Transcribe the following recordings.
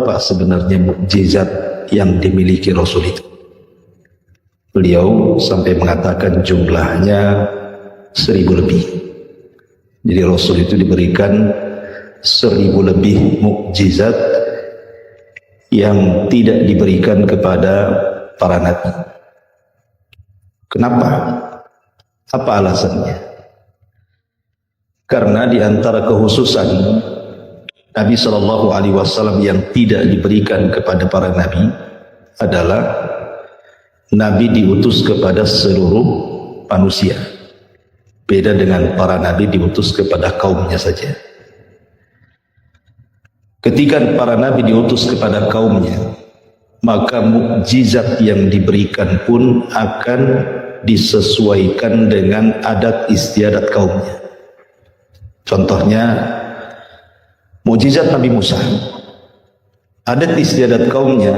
berapa sebenarnya mukjizat yang dimiliki Rasul itu? Beliau sampai mengatakan jumlahnya 1000 lebih. Jadi Rasul itu diberikan 1000 lebih mukjizat yang tidak diberikan kepada para nabi. Kenapa? Apa alasannya? Karena di antara kekhususan Nabi Shallallahu Alaihi Wasallam yang tidak diberikan kepada para nabi adalah Nabi diutus kepada seluruh manusia. Beda dengan para nabi diutus kepada kaumnya saja. Ketika para nabi diutus kepada kaumnya, maka mukjizat yang diberikan pun akan disesuaikan dengan adat istiadat kaumnya. Contohnya mukjizat Nabi Musa. Adat istiadat kaumnya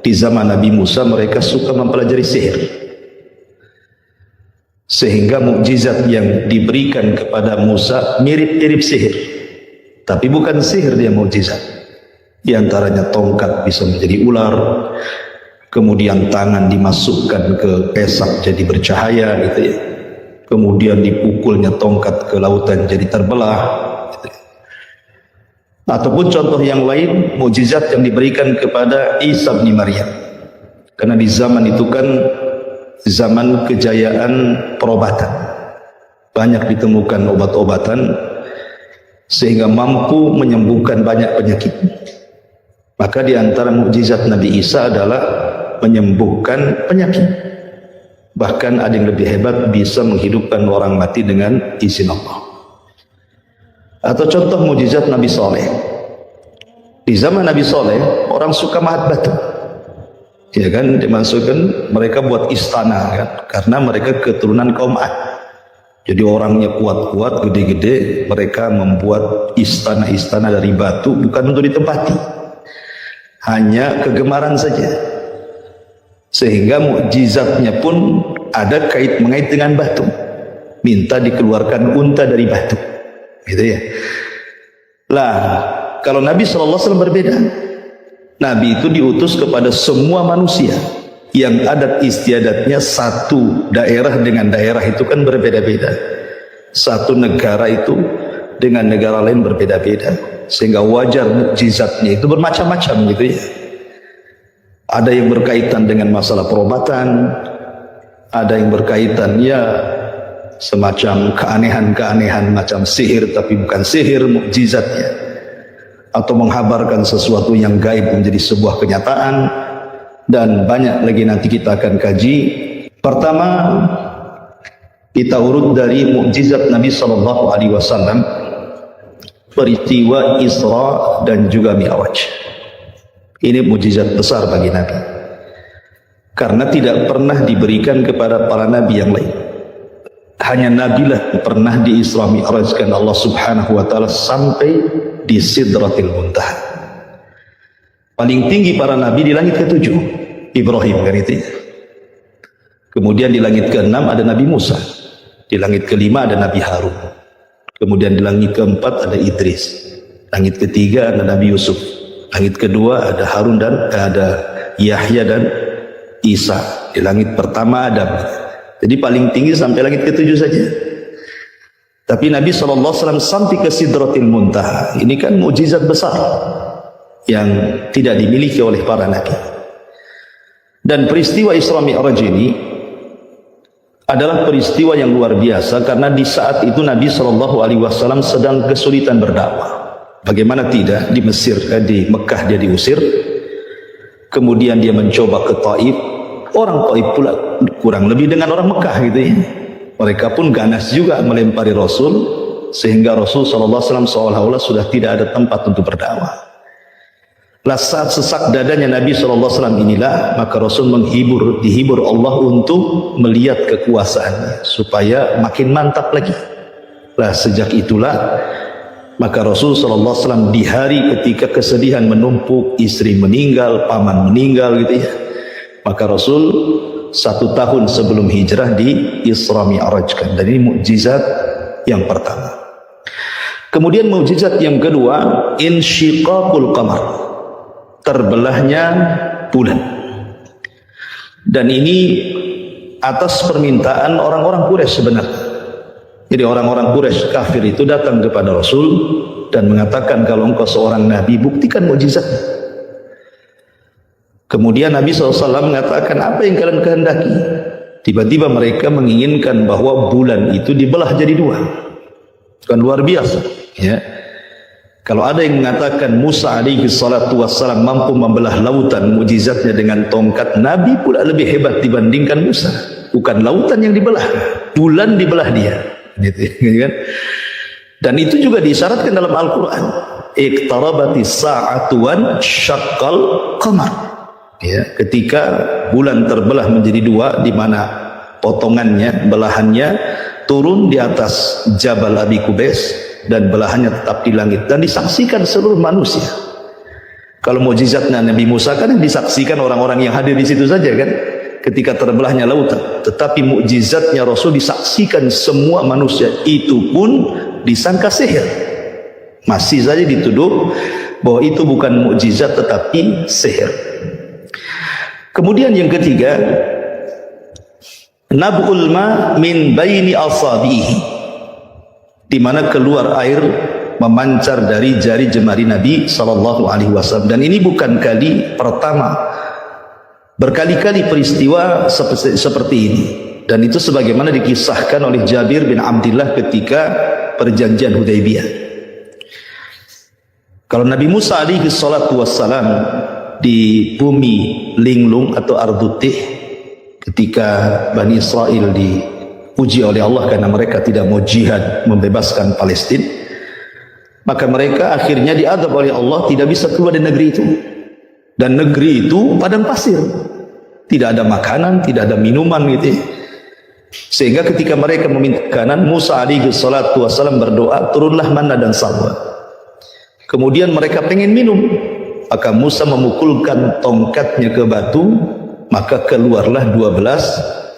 di zaman Nabi Musa, mereka suka mempelajari sihir. Sehingga mukjizat yang diberikan kepada Musa mirip-mirip sihir. Tapi bukan sihir dia mukjizat. Di antaranya tongkat bisa menjadi ular, kemudian tangan dimasukkan ke pesak jadi bercahaya gitu ya. Kemudian dipukulnya tongkat ke lautan jadi terbelah gitu ya. Ataupun contoh yang lain, mukjizat yang diberikan kepada Isa bin Maryam. Karena di zaman itu kan zaman kejayaan perobatan. Banyak ditemukan obat-obatan sehingga mampu menyembuhkan banyak penyakit. Maka di antara mukjizat Nabi Isa adalah menyembuhkan penyakit. Bahkan ada yang lebih hebat, bisa menghidupkan orang mati dengan izin Allah. Atau contoh mukjizat Nabi Saleh. Di zaman Nabi Saleh, orang suka mahat batu. Ya kan, dimasukkan mereka buat istana kan, karena mereka keturunan kaum Ad. Jadi orangnya kuat-kuat, gede-gede, mereka membuat istana-istana dari batu bukan untuk ditempati. Hanya kegemaran saja. Sehingga mukjizatnya pun ada mengait dengan batu. Minta dikeluarkan unta dari batu. Gitu ya. Lah, kalau Nabi SAW berbeda. Nabi itu diutus kepada semua manusia. Yang adat istiadatnya satu daerah dengan daerah itu kan berbeda-beda. Satu negara itu dengan negara lain berbeda-beda. Sehingga wajar mukjizatnya itu bermacam-macam gitu ya. Ada yang berkaitan dengan masalah perobatan. Ada yang berkaitan ya semacam keanehan-keanehan macam sihir tapi bukan sihir mukjizatnya, atau menghabarkan sesuatu yang gaib menjadi sebuah kenyataan, dan banyak lagi nanti kita akan kaji. Pertama, kita urut dari mukjizat Nabi Shallallahu Alaihi Wasallam, peristiwa Isra dan juga Mi'raj. Ini mukjizat besar bagi Nabi, karena tidak pernah diberikan kepada para nabi yang lain. Hanya Nabilah pernah di Isra Mi'rajkan Allah Subhanahu wa taala sampai di Sidratil Muntaha. Paling tinggi para nabi di langit ke-7 Ibrahim kan itu. Kemudian di langit ke-6 ada Nabi Musa. Di langit ke-5 ada Nabi Harun. Kemudian di langit ke-4 ada Idris. Langit ke-3 ada Nabi Yusuf. Langit kedua ada Harun dan ada Yahya dan Isa. Di langit pertama Adam. Jadi paling tinggi sampai langit ke-7 saja. Tapi Nabi SAW sampai ke Sidratil Muntaha. Ini kan mukjizat besar yang tidak dimiliki oleh para nabi. Dan peristiwa Isra Mi'raj ini adalah peristiwa yang luar biasa, karena di saat itu Nabi SAW sedang kesulitan berdakwah. Bagaimana tidak, di Mesir, di Mekah dia diusir, kemudian dia mencoba ke Taif. Orang Taif pula kurang lebih dengan orang Mekah gitu ya. Mereka pun ganas juga melempari Rasul, sehingga Rasul SAW seolah-olah sudah tidak ada tempat untuk berdakwah. Lah saat sesak dadanya Nabi SAW inilah, maka Rasul dihibur Allah untuk melihat kekuasaannya, supaya makin mantap lagi. Lah sejak itulah, maka Rasul SAW di hari ketika kesedihan menumpuk, istri meninggal, paman meninggal gitu ya, maka Rasul 1 tahun sebelum hijrah di Isra Mi'rajkan. Dan ini mukjizat yang pertama. Kemudian mukjizat yang kedua, insyiqaqul qamar, terbelahnya bulan. Dan ini atas permintaan orang-orang Quraisy sebenarnya. Jadi orang-orang Quraisy kafir itu datang kepada Rasul dan mengatakan, kalau engkau seorang nabi, buktikan mukjizat. Kemudian Nabi SAW mengatakan, apa yang kalian kehendaki? Tiba-tiba mereka menginginkan bahwa bulan itu dibelah jadi dua. Kan luar biasa, ya. Kalau ada yang mengatakan Musa alaihi salatu wassalam mampu membelah lautan, mukjizatnya dengan tongkat, Nabi pula lebih hebat dibandingkan Musa. Bukan lautan yang dibelah, bulan dibelah dia, gitu kan? Dan itu juga disyaratkan dalam Al-Quran. Iqtarabatis sa'atu wan syaqqal qamar. Ya, ketika bulan terbelah menjadi dua, di mana potongannya, belahannya turun di atas Jabal Abi Qubais dan belahannya tetap di langit dan disaksikan seluruh manusia. Kalau mukjizatnya Nabi Musa kan yang disaksikan orang-orang yang hadir di situ saja kan, ketika terbelahnya lautan. Tetapi mukjizatnya Rasul disaksikan semua manusia, itu pun disangka sihir. Masih saja dituduh bahwa itu bukan mukjizat tetapi sihir. Kemudian yang ketiga, nab'ul ma min baini asabihi, di mana keluar air memancar dari jari jemari Nabi sallallahu alaihi wasallam. Dan ini bukan kali pertama, berkali-kali peristiwa seperti ini. Dan itu sebagaimana dikisahkan oleh Jabir bin Abdullah ketika perjanjian Hudaybiyah. Kalau Nabi Musa alaihi salatu wassalam di bumi linglung atau Ardutih, ketika Bani Israel diuji oleh Allah karena mereka tidak mau jihad membebaskan Palestina, maka mereka akhirnya diadab oleh Allah, tidak bisa keluar dari negeri itu. Dan negeri itu padang pasir, tidak ada makanan, tidak ada minuman gitu. Sehingga ketika mereka meminta makanan, Musa alaihi salatu wassalam berdoa, turunlah manna dan salwa. Kemudian mereka pengen minum, maka Musa memukulkan tongkatnya ke batu, maka keluarlah 12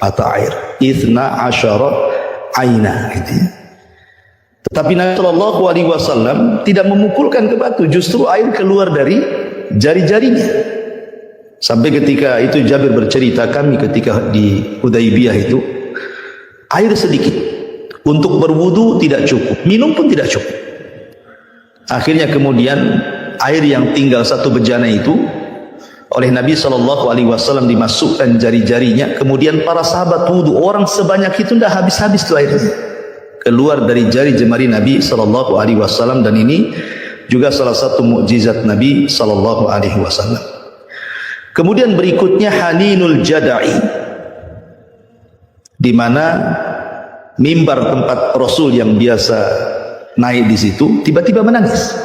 mata air, ithna asyara aina, gitu ya. Tetapi Nabi Shallallahu Alaihi Wasallam tidak memukulkan ke batu, justru air keluar dari jari-jarinya. Sampai ketika itu Jabir bercerita, kami ketika di Hudaybiyah itu air sedikit, untuk berwudu tidak cukup, minum pun tidak cukup. Akhirnya kemudian air yang tinggal satu bejana itu oleh Nabi Shallallahu Alaihi Wasallam dimasukkan jari-jarinya. Kemudian para sahabat wudu, orang sebanyak itu tidak habis-habis tuh airnya, keluar dari jari jemari Nabi Shallallahu Alaihi Wasallam. Dan ini juga salah satu mukjizat Nabi Shallallahu Alaihi Wasallam. Kemudian berikutnya Haninul Jada'i, di mana mimbar tempat Rasul yang biasa naik di situ tiba-tiba menangis.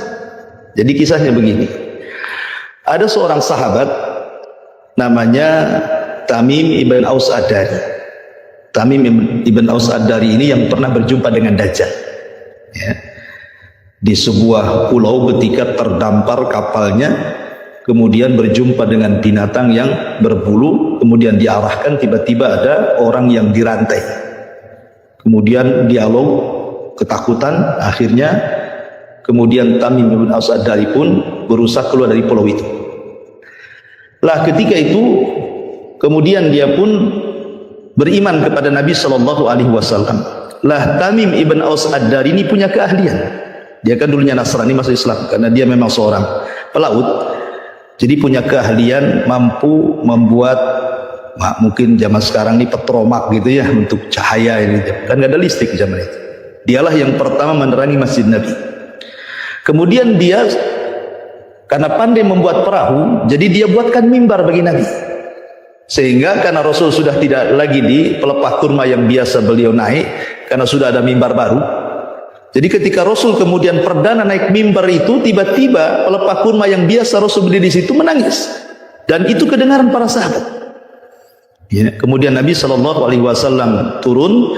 Jadi kisahnya begini, ada seorang sahabat namanya Tamim ibn Aus Ad-Dari. Tamim ibn Aus Ad-Dari ini yang pernah berjumpa dengan Dajjal, ya, di sebuah pulau ketika terdampar kapalnya, kemudian berjumpa dengan binatang yang berbulu, kemudian diarahkan, tiba-tiba ada orang yang dirantai, kemudian dialog ketakutan, akhirnya kemudian Tamim bin Aus Ad-Dari pun berusaha keluar dari pulau itu. Lah ketika itu kemudian dia pun beriman kepada Nabi Shallallahu Alaihi Wasallam. Lah Tamim ibn Aus Ad-Dari ini punya keahlian. Dia kan dulunya Nasrani, masuk Islam karena dia memang seorang pelaut. Jadi punya keahlian, mampu membuat, mungkin zaman sekarang ini petromak gitu ya, untuk cahaya ini. Kan nggak ada listrik zaman itu. Dialah yang pertama menerangi Masjid Nabi. Kemudian dia karena pandai membuat perahu, jadi dia buatkan mimbar bagi Nabi. Sehingga karena Rasul sudah tidak lagi di pelepah kurma yang biasa beliau naik, karena sudah ada mimbar baru. Jadi ketika Rasul kemudian perdana naik mimbar itu, tiba-tiba pelepah kurma yang biasa Rasul berdiri di situ menangis. Dan itu kedengaran para sahabat. Ya, kemudian Nabi SAW turun,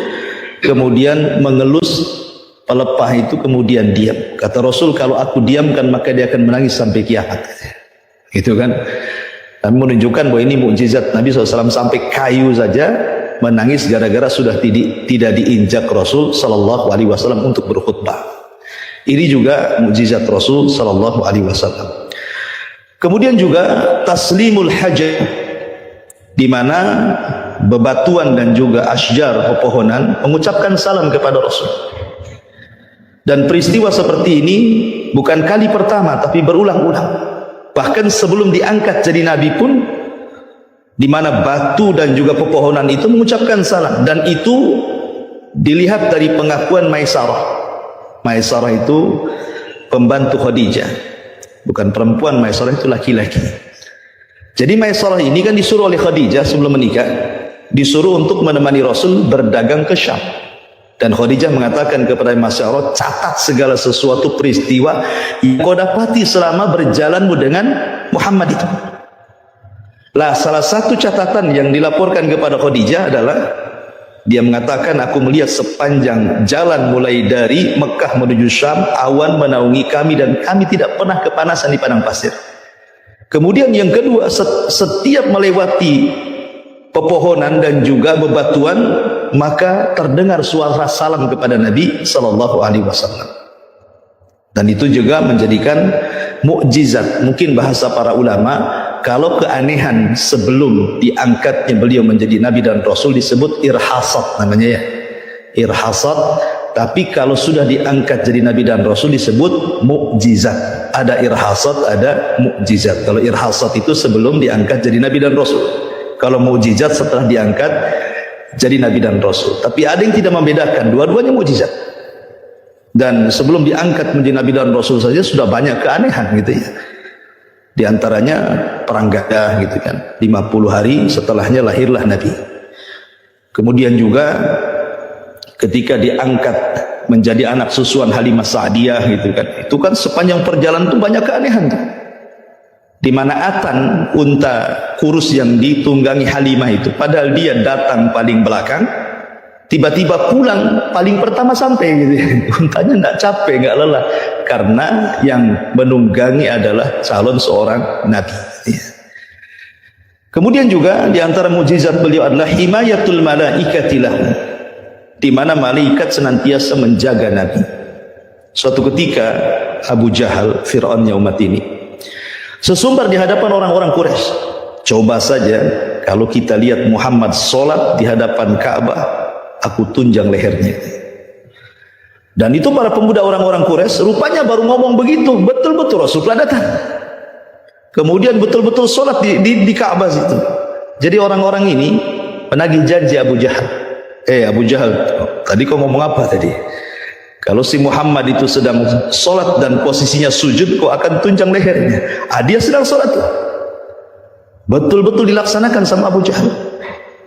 kemudian mengelus pelepah itu, kemudian diam. Kata Rasul, kalau aku diamkan maka dia akan menangis sampai kiamat. Gitu kan? Dan menunjukkan bahwa ini mukjizat Nabi SAW, sampai kayu saja menangis gara-gara sudah tidak diinjak Rasul Sallallahu Alaihi Wasallam untuk berkhutbah. Ini juga mukjizat Rasul Sallallahu Alaihi Wasallam. Kemudian juga taslimul hajj, di mana bebatuan dan juga asjar pepohonan mengucapkan salam kepada Rasul. Dan peristiwa seperti ini bukan kali pertama, tapi berulang-ulang. Bahkan sebelum diangkat jadi nabi pun, di mana batu dan juga pepohonan itu mengucapkan salam, dan itu dilihat dari pengakuan Maisarah. Maisarah itu pembantu Khadijah, bukan perempuan. Maisarah itu laki-laki. Jadi Maisarah ini kan disuruh oleh Khadijah sebelum menikah, disuruh untuk menemani Rasul berdagang ke Syam. Dan Khadijah mengatakan kepada Maisarah, catat segala sesuatu peristiwa yang kau dapati selama berjalanmu dengan Muhammad itu. Lah, salah satu catatan yang dilaporkan kepada Khadijah adalah dia mengatakan, aku melihat sepanjang jalan mulai dari Mekah menuju Syam, awan menaungi kami dan kami tidak pernah kepanasan di padang pasir. Kemudian yang kedua, setiap melewati pepohonan dan juga bebatuan, maka terdengar suara salam kepada Nabi Sallallahu Alaihi Wasallam. Dan itu juga menjadikan mukjizat. Mungkin bahasa para ulama, kalau keanehan sebelum diangkatnya beliau menjadi Nabi dan Rasul disebut irhasat namanya ya, irhasat. Tapi kalau sudah diangkat jadi Nabi dan Rasul disebut mukjizat. Ada irhasat, ada mukjizat. Kalau irhasat itu sebelum diangkat jadi Nabi dan Rasul. Kalau mukjizat setelah diangkat jadi Nabi dan Rasul. Tapi ada yang tidak membedakan, dua-duanya mukjizat. Dan sebelum diangkat menjadi Nabi dan Rasul saja sudah banyak keanehan gitu ya. Di antaranya perang Gadah gitu kan. 50 hari setelahnya lahirlah Nabi. Kemudian juga ketika diangkat menjadi anak susuan Halimah Sa'diyah gitu kan. Itu kan sepanjang perjalanan itu banyak keanehan tuh. Di mana Atan, unta kurus yang ditunggangi Halimah itu, padahal dia datang paling belakang, tiba-tiba pulang paling pertama sampai gitu. Untanya enggak capek, enggak lelah, karena yang menunggangi adalah calon seorang nabi. Kemudian juga di antara mukjizat beliau adalah himayatul malaikatilah, di mana malaikat senantiasa menjaga Nabi. Suatu ketika Abu Jahal, Fir'aunnya umat ini, sesumbar di hadapan orang-orang Quraisy. Coba saja kalau kita lihat Muhammad sholat di hadapan Ka'bah, aku tunjang lehernya. Dan itu para pemuda orang-orang Quraisy rupanya baru ngomong begitu, betul-betul Rasulullah datang. Kemudian betul-betul sholat di Ka'bah situ. Jadi orang-orang ini menagih janji Abu Jahal. Abu Jahal, tadi kau ngomong apa tadi? Kalau si Muhammad itu sedang sholat dan posisinya sujud, kau akan tunjang lehernya. Dia sedang sholat. Betul-betul dilaksanakan sama Abu Jahal.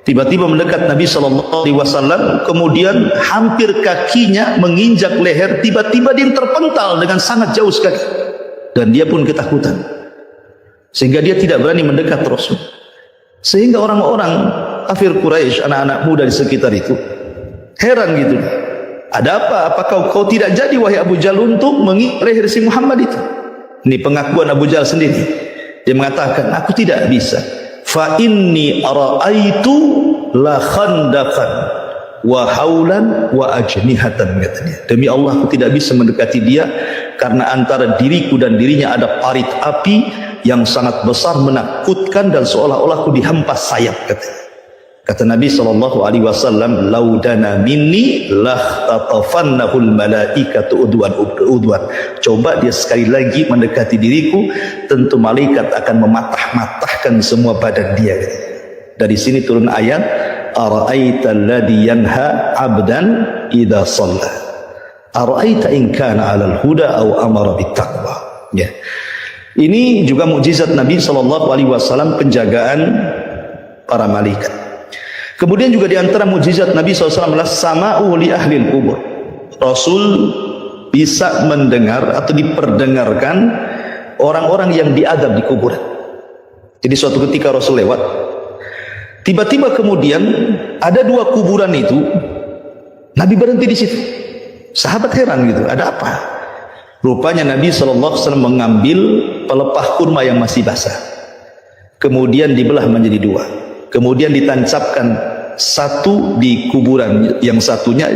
Tiba-tiba mendekat Nabi SAW, kemudian hampir kakinya menginjak leher. Tiba-tiba dia terpental dengan sangat jauh sekali. Dan dia pun ketakutan. Sehingga dia tidak berani mendekat Rasul. Sehingga orang-orang kafir Quraisy, anak-anak muda di sekitar itu, heran gitu. Ada apa? Apakah kau tidak jadi wahai Abu Jahal untuk menginjak leher si Muhammad itu? Ini pengakuan Abu Jahal sendiri. Dia mengatakan, aku tidak bisa. Fa inni ara'aitu la khandaqan wa haulan wa ajnihatan, katanya. Demi Allah, aku tidak bisa mendekati dia karena antara diriku dan dirinya ada parit api yang sangat besar, menakutkan, dan seolah-olah aku dihempas sayap, katanya. Kata Nabi SAW, laudana minni lahtatafannahul malaikatu udwan. Coba dia sekali lagi mendekati diriku, tentu malaikat akan mematah-matahkan semua badan dia. Dari sini turun ayat, ara'aita alladhi yanha 'abdan idza shalla, ara'aita in kana 'alal huda aw amara bittaqwa. Ya. Ini juga mukjizat Nabi SAW, penjagaan para malaikat. Kemudian juga di antara mukjizat Nabi SAW adalah sama'u li ahlil kubur. Rasul bisa mendengar atau diperdengarkan orang-orang yang diadab di kuburan. Jadi suatu ketika Rasul lewat, tiba-tiba kemudian ada dua kuburan itu, Nabi berhenti di situ. Sahabat heran gitu, ada apa? Rupanya Nabi SAW mengambil pelepah kurma yang masih basah, kemudian dibelah menjadi dua, kemudian ditancapkan satu di kuburan yang satunya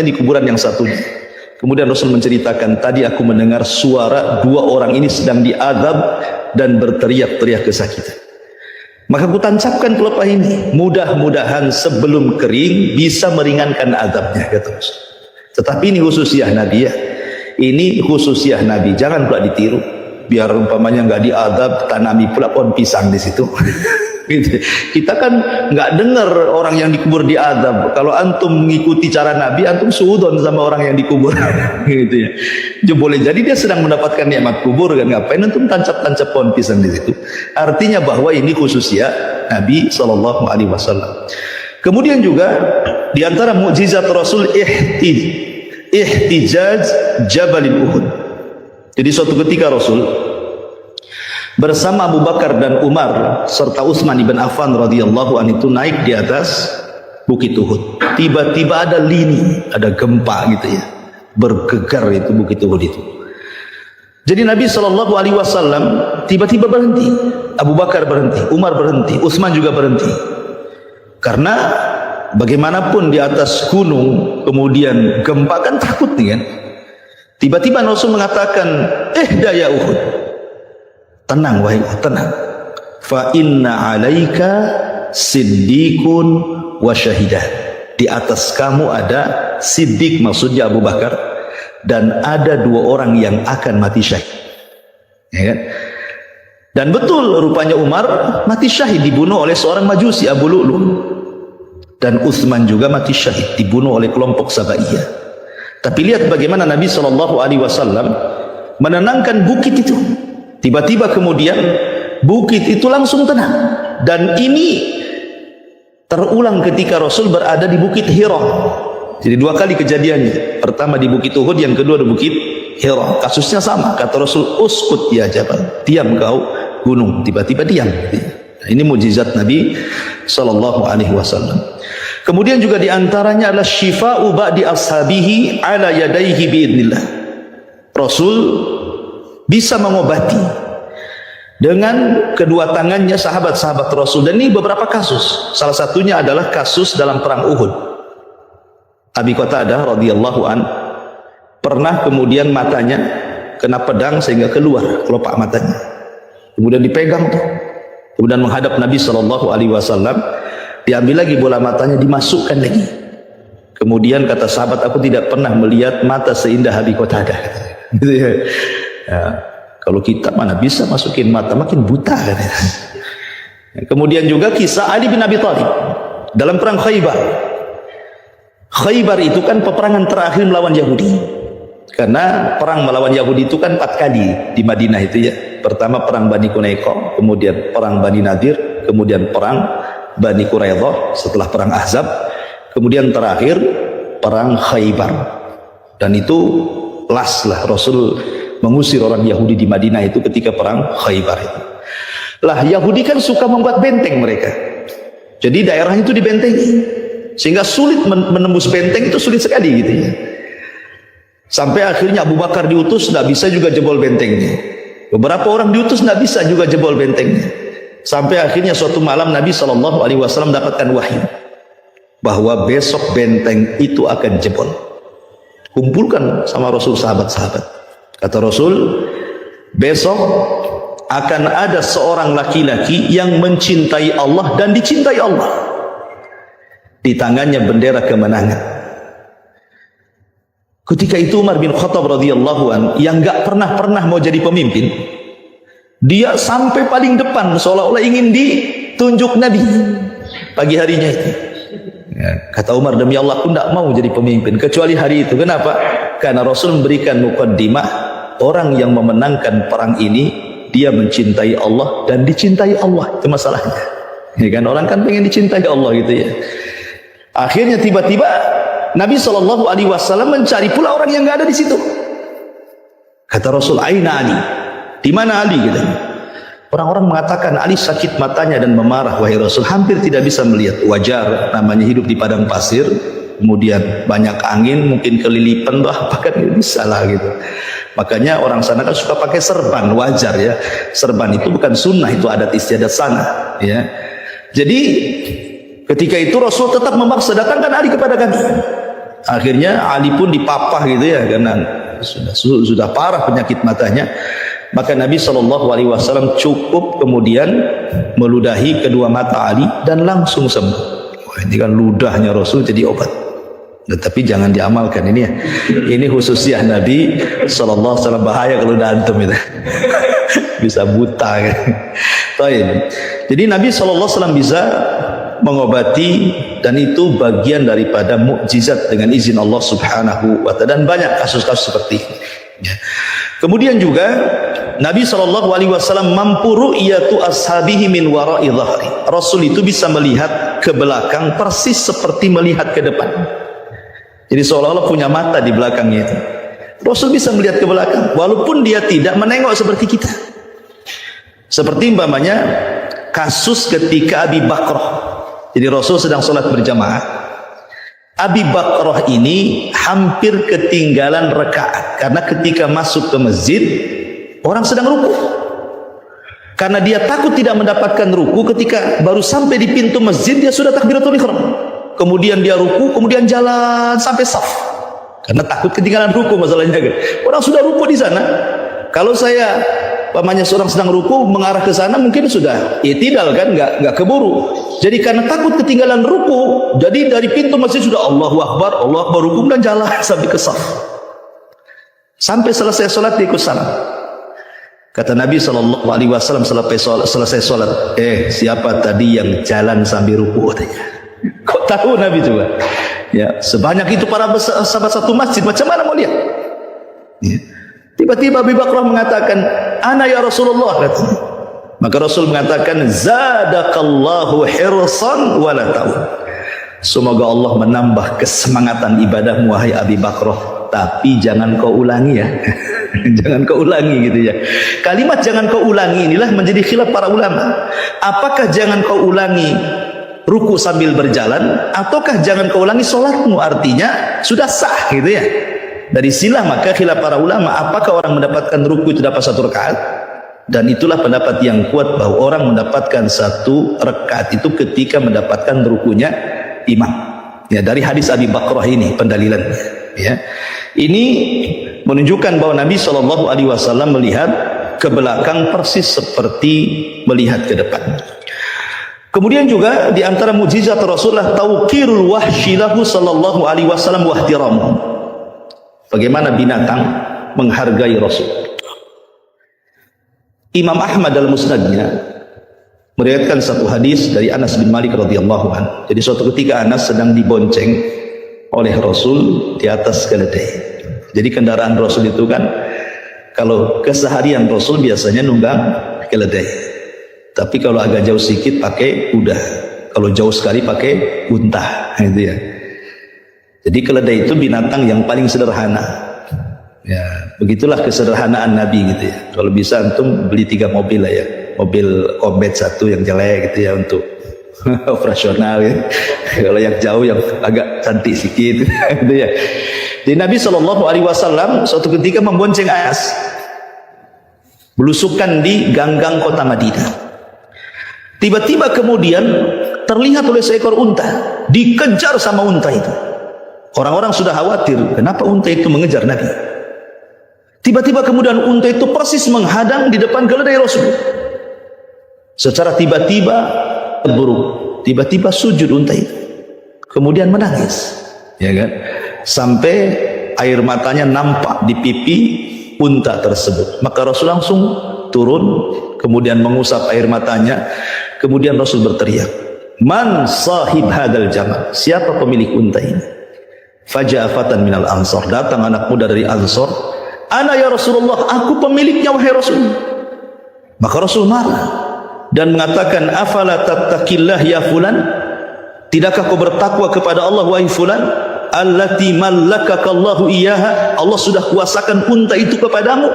di kuburan yang satunya. Kemudian Rasul menceritakan, tadi aku mendengar suara dua orang ini sedang diadab dan berteriak-teriak kesakitan. Maka kutancapkan pelepah ini, mudah-mudahan sebelum kering bisa meringankan azabnya, kata Rasul. Tetapi ini khususiah Nabi ya. Ini khususiah Nabi, jangan pula ditiru. Biar umpamanya nggak diadab, tanami pula pohon pisang di situ. Gitu. Kita kan nggak dengar orang yang dikubur diadab. Kalau antum mengikuti cara Nabi, antum suudon sama orang yang dikubur. Gitu ya. Jadi boleh jadi dia sedang mendapatkan nikmat kubur kan, ngapain antum tancap-tancap pohon pisang di situ. Artinya bahwa ini khususnya Nabi Shallallahu Alaihi Wasallam. Kemudian juga di antara mukjizat Rasul ihtijaj Jabalil Uhud. Jadi suatu ketika Rasul bersama Abu Bakar dan Umar serta Utsman ibn Affan radhiyallahu anhu itu naik di atas Bukit Uhud. Tiba-tiba ada lini, ada gempa gitu ya, bergegar itu Bukit Uhud itu. Jadi Nabi Shallallahu Alaihi Wasallam tiba-tiba berhenti. Abu Bakar berhenti, Umar berhenti, Utsman juga berhenti. Karena bagaimanapun di atas gunung kemudian gempa kan takut nih kan. Tiba-tiba Rasul mengatakan, ya Uhud, tenang wahai Uhud, tenang. Fa inna alaika siddiqun wa syahidah. Di atas kamu ada siddiq, maksudnya Abu Bakar, dan ada 2 orang yang akan mati syahid. Ya kan? Dan betul rupanya Umar mati syahid, dibunuh oleh seorang majusi, Abu Lu'lu. Dan Utsman juga mati syahid, dibunuh oleh kelompok Sabaiyah. Tapi lihat bagaimana Nabi Shallallahu Alaihi Wasallam menenangkan bukit itu. Tiba-tiba kemudian bukit itu langsung tenang. Dan ini terulang ketika Rasul berada di Bukit Hira. Jadi 2 kali kejadiannya. Pertama di Bukit Uhud, yang kedua di Bukit Hira. Kasusnya sama. Kata Rasul, uskut ya Jabal, diam kau gunung. Tiba-tiba diam. Ini mukjizat Nabi Shallallahu Alaihi Wasallam. Kemudian juga diantaranya adalah syifa'u ba'di ashabihi ala yadaihi biidnillah. Rasul bisa mengobati dengan kedua tangannya sahabat-sahabat Rasul. Dan ini beberapa kasus. Salah satunya adalah kasus dalam perang Uhud. Abi Qatadah radhiyallahu an pernah kemudian matanya kena pedang sehingga keluar kelopak matanya. Kemudian dipegang tuh. Kemudian menghadap Nabi Shallallahu Alaihi Wasallam. Diambil lagi bola matanya, dimasukkan lagi. Kemudian kata sahabat, aku tidak pernah melihat mata seindah Abi Qatadah. Gitu ya. Ya, kalau kita mana bisa masukin mata, makin buta kan. Kemudian juga kisah Ali bin Abi Thalib dalam perang Khaybar. Khaybar itu kan peperangan terakhir melawan Yahudi. Karena perang melawan Yahudi itu kan 4 kali di Madinah itu ya. Pertama perang Bani Qunaiqah, kemudian perang Bani Nadir, kemudian perang Bani Quraidah setelah perang Ahzab, kemudian terakhir perang Khaybar. Dan itu last lah Rasul mengusir orang Yahudi di Madinah itu ketika perang Khaybar itu. Lah Yahudi kan suka membuat benteng mereka. Jadi daerah itu dibentengi sehingga sulit menembus benteng, itu sulit sekali gitu ya. Sampai akhirnya Abu Bakar diutus, tidak bisa juga jebol bentengnya. Beberapa orang diutus, tidak bisa juga jebol bentengnya. Sampai akhirnya suatu malam Nabi Shallallahu Alaihi Wasallam mendapatkan wahyu bahwa besok benteng itu akan jebol. Kumpulkan sama Rasul sahabat-sahabat. Kata Rasul, besok akan ada seorang laki-laki yang mencintai Allah dan dicintai Allah. Di tangannya bendera kemenangan. Ketika itu Umar bin Khattab radhiyallahu an yang nggak pernah mau jadi pemimpin, dia sampai paling depan seolah-olah ingin ditunjuk Nabi pagi harinya itu. Ya, kata Umar, demi Allah aku tidak mau jadi pemimpin kecuali hari itu. Kenapa? Karena Rasul memberikan muqaddimah, orang yang memenangkan perang ini dia mencintai Allah dan dicintai Allah. Itu masalahnya. Ya kan, orang kan pengen dicintai Allah gitu ya. Akhirnya tiba-tiba Nabi Shallallahu Alaihi Wasallam mencari pula orang yang nggak ada di situ. Kata Rasul, aina Ali? Di mana Ali? Gitu. Orang-orang mengatakan Ali sakit matanya dan memarah. Wahai Rasul, hampir tidak bisa melihat. Wajar, namanya hidup di padang pasir, kemudian banyak angin, mungkin kelilipan, bahkan bisa lah gitu. Makanya orang sana kan suka pakai serban, wajar ya. Serban itu bukan sunnah, itu adat istiadat sana. Ya. Jadi ketika itu Rasul tetap memaksa, datangkan Ali kepada kami. Akhirnya Ali pun dipapah gitu ya, karena sudah parah penyakit matanya. Maka Nabi SAW cukup kemudian meludahi kedua mata Ali dan langsung sembuh. Wah, ini kan ludahnya Rasul jadi obat. Tetapi jangan diamalkan ini ya. Ini khususnya Nabi SAW, bahaya kalau udah antum itu. Bisa buta kan. Jadi Nabi SAW bisa mengobati, dan itu bagian daripada mukjizat dengan izin Allah Subhanahu wa ta'ala, dan banyak kasus-kasus seperti ini. Ya. Kemudian juga Nabi SAW mampu ru'yatu ashabihi min wara'i dhahri. Rasul itu bisa melihat ke belakang persis seperti melihat ke depan. Jadi seolah-olah punya mata di belakangnya itu. Rasul bisa melihat ke belakang walaupun dia tidak menengok seperti kita. Seperti umpamanya kasus ketika Abi Bakrah. Jadi Rasul sedang sholat berjamaah. Abi Bakrah ini hampir ketinggalan rakaat karena ketika masuk ke masjid orang sedang ruku. Karena dia takut tidak mendapatkan ruku, ketika baru sampai di pintu masjid dia sudah takbiratul ihram. Kemudian dia ruku, kemudian jalan sampai saf. Karena takut ketinggalan ruku masalahnya kan. Orang sudah ruku di sana. Kalau saya pamannya seorang sedang ruku mengarah ke sana mungkin sudah i'tidal kan, nggak keburu. Jadi karena takut ketinggalan ruku, jadi dari pintu masjid sudah Allahu Akbar ruku dan jalan sampai ke saf. Sampai selesai sholat dia ikut salam. Kata Nabi SAW selesai sholat, siapa tadi yang jalan sambil ruku? Katanya. Kok tahu Nabi coba? Ya, sebanyak itu para sahabat satu masjid, macam mana mau lihat? Ya. Tiba-tiba Abi Bakrah mengatakan, "Ana ya Rasulullah," katanya. Maka Rasul mengatakan, "Zadakallahu hirsan wa la ta'ud." Semoga Allah menambah kesemangatan ibadahmu wahai Abi Bakrah, tapi jangan kau ulangi ya. Jangan kau ulangi gitu ya. Kalimat jangan kau ulangi inilah menjadi khilaf para ulama. Apakah jangan kau ulangi ruku sambil berjalan, ataukah jangan kau ulangi sholatmu, artinya sudah sah gitu ya. Dari silah maka khilaf para ulama, apakah orang mendapatkan ruku itu dapat satu rakaat? Dan itulah pendapat yang kuat bahwa orang mendapatkan satu rakaat itu ketika mendapatkan rukunya imam. Ya, dari hadis Abi Bakrah ini pendalilannya. Ya, ini menunjukkan bahwa Nabi SAW melihat ke belakang persis seperti melihat ke depan. Kemudian juga di antara mukjizat Rasulullah tauqirul wahsy lahu sallallahu alaihi wasallam wa ihtiramuhu. Bagaimana binatang menghargai Rasul. Imam Ahmad dalam musnadnya meriwayatkan satu hadis dari Anas bin Malik radhiyallahu anhu. Jadi suatu ketika Anas sedang dibonceng oleh Rasul di atas keledai. Jadi kendaraan Rasul itu kan, kalau keseharian Rasul biasanya nunggang keledai. Tapi kalau agak jauh sedikit pakai kuda. Kalau jauh sekali pakai unta, gitu ya. Jadi keledai itu binatang yang paling sederhana. Ya, begitulah kesederhanaan Nabi gitu ya. Kalau bisa antum beli 3 mobil lah ya. Mobil Combat 1 yang jelek gitu ya untuk operasional ya. Kalau yang jauh yang agak cantik sedikit gitu ya. Jadi Nabi SAW suatu ketika membonceng Anas, belusukan di ganggang kota Madinah. Tiba-tiba kemudian terlihat oleh seekor unta, dikejar sama unta itu. Orang-orang sudah khawatir, kenapa unta itu mengejar Nabi? Tiba-tiba kemudian unta itu persis menghadang di depan keledai Rasul. Secara tiba-tiba terburuk, tiba-tiba sujud unta itu. Kemudian menangis, ya kan? Sampai air matanya nampak di pipi unta tersebut. Maka Rasul langsung turun, kemudian mengusap air matanya. Kemudian Rasul berteriak, "Man sahib hadal jamal?" Siapa pemilik unta ini? Faja'afatan minal ansor. Datang anak muda dari Ansor. "Ana ya Rasulullah, aku pemiliknya wahai Rasul." Maka Rasul marah dan mengatakan, "Afala tattaqillah ya fulan? Tidakkah kau bertakwa kepada Allah wahai fulan? Allati mallakakallahu iyyaha." Allah sudah kuasakan unta itu kepadamu.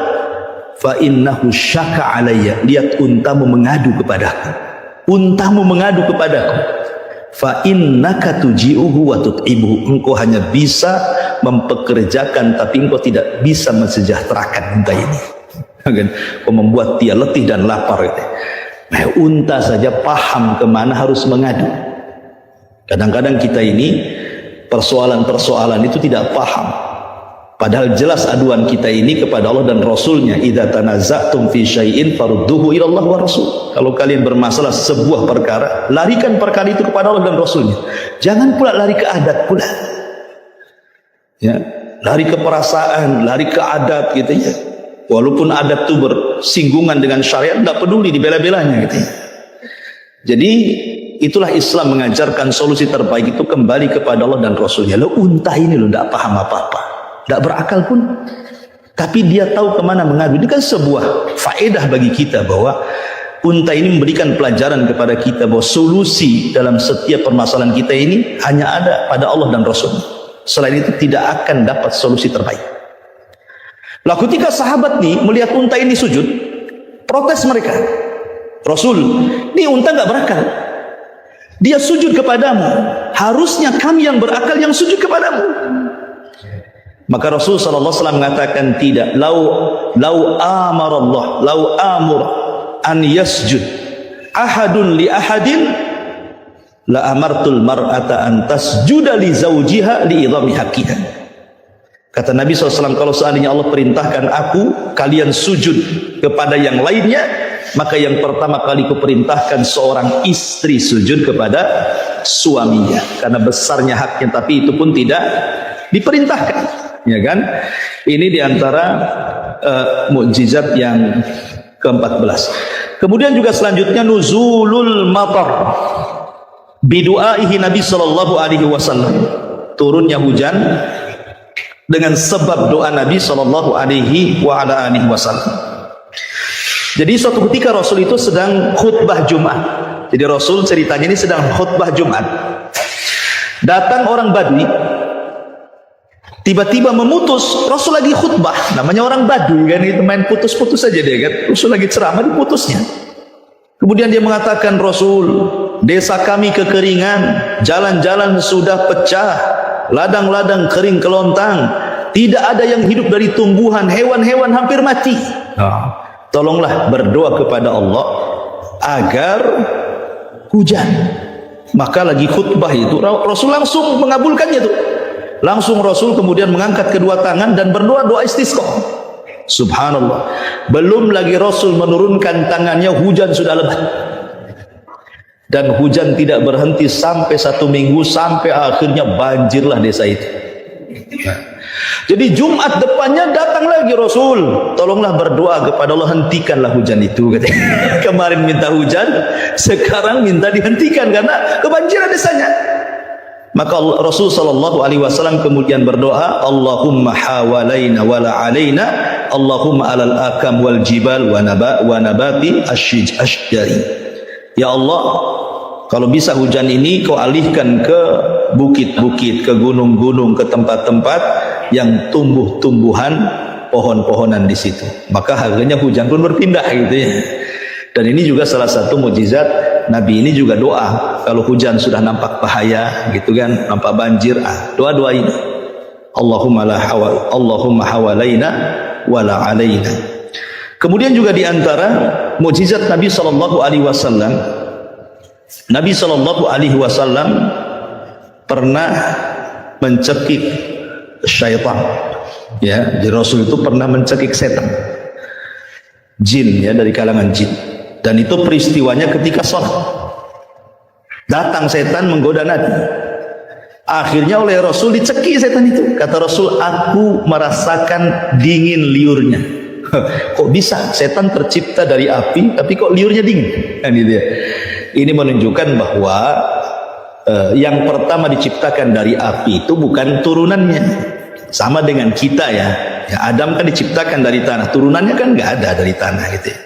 Fa innahu syaka alayya. Lihat untamu mengadu kepadaku. Untamu mengadu kepadaku. Fa innaka tuji'uhu wa tut'ibuhu. Engkau hanya bisa mempekerjakan tapi engkau tidak bisa mensejahterakan unta ini. Kau membuat dia letih dan lapar. Nah, unta saja paham kemana harus mengadu. Kadang-kadang kita ini persoalan-persoalan itu tidak paham. Padahal jelas aduan kita ini kepada Allah dan Rasulnya. Idza tanaza'tum fi syai'in farudduhu ila Allah wa Rasul. Kalau kalian bermasalah sebuah perkara, larikan perkara itu kepada Allah dan Rasulnya. Jangan pula lari ke adat pula. Ya, lari ke perasaan, lari ke adat gitu ya. Walaupun adat itu bersinggungan dengan syariat, tidak peduli, dibela-belanya gitu ya. Jadi itulah Islam mengajarkan solusi terbaik itu kembali kepada Allah dan Rasulnya. Lo unta ini lo tidak paham apa-apa, tidak berakal pun, tapi dia tahu kemana mengadu. Ini kan sebuah faedah bagi kita bahwa unta ini memberikan pelajaran kepada kita bahwa solusi dalam setiap permasalahan kita ini hanya ada pada Allah dan Rasul. Selain itu tidak akan dapat solusi terbaik. Lah ketika sahabat nih melihat unta ini sujud, protes mereka. Rasul, ini unta nggak berakal. Dia sujud kepadamu. Harusnya kami yang berakal yang sujud kepadamu. Maka Rasul sallallahu alaihi wasallam mengatakan tidak. Lau amarallah, lau amur an yasjud ahadun li ahadin la amartul mar'ata an tasjuda li zawjiha li idhami haqqiha. Kata Nabi SAW, kalau seandainya Allah perintahkan aku, kalian sujud kepada yang lainnya, maka yang pertama kali kuperintahkan seorang istri sujud kepada suaminya, karena besarnya haknya, tapi itu pun tidak diperintahkan, ya kan? Ini diantara mukjizat yang ke-14. Kemudian juga selanjutnya nuzulul matar bidu'aihi Nabi sallallahu alaihi wasallam, turunnya hujan dengan sebab doa Nabi sallallahu alaihi wasallam. Jadi suatu ketika Rasul itu sedang khutbah Jumat. Jadi Rasul ceritanya ini sedang khutbah Jumat. Datang orang Badui, tiba-tiba memutus. Rasul lagi khutbah, namanya orang Badui kan, itu main putus-putus saja dia kan. Rasul lagi ceramah, diputusnya. Kemudian dia mengatakan, Rasul, desa kami kekeringan, jalan-jalan sudah pecah, ladang-ladang kering kelontang, tidak ada yang hidup dari tumbuhan, hewan-hewan hampir mati. Tolonglah berdoa kepada Allah agar hujan. Maka lagi khutbah itu Rasul langsung mengabulkannya tuh. Langsung Rasul kemudian mengangkat kedua tangan dan berdoa doa istisqa. Subhanallah. Belum lagi Rasul menurunkan tangannya, hujan sudah lebat. Dan hujan tidak berhenti sampai 1 minggu, sampai akhirnya banjirlah desa itu. Jadi Jumat depannya datang lagi Rasul, tolonglah berdoa kepada Allah, hentikanlah hujan itu. Kemarin minta hujan, sekarang minta dihentikan karena kebanjiran desanya. Maka Rasul sallallahu alaihi wasallam kemudian berdoa, Allahumma hawalaina wala alaina, Allahumma alal akam wal jibal wa nabati asyjari. Ya Allah, kalau bisa hujan ini kau alihkan ke bukit-bukit, ke gunung-gunung, ke tempat-tempat yang tumbuh-tumbuhan, pohon-pohonan di situ. Maka akhirnya hujan pun berpindah gitu ya. Dan ini juga salah satu mukjizat Nabi ini juga doa. Kalau hujan sudah nampak bahaya gitu kan, nampak banjir, doa-doa ini. Allahumma hawalaina wala alaina. Kemudian juga di antara mukjizat Nabi sallallahu alaihi wasallam, Nabi sallallahu alaihi wasallam pernah mencekik syaitan. Ya, jadi Rasul itu pernah mencekik setan. Jin ya, dari kalangan jin. Dan itu peristiwanya ketika sholat. Datang setan menggoda Nabi. Akhirnya oleh Rasul dicekik setan itu. Kata Rasul, aku merasakan dingin liurnya. Kok bisa setan tercipta dari api tapi kok liurnya dingin? Kan gitu ya. Ini menunjukkan bahwa yang pertama diciptakan dari api itu bukan turunannya. Sama dengan kita ya. Adam kan diciptakan dari tanah, turunannya kan nggak ada dari tanah gitu ya.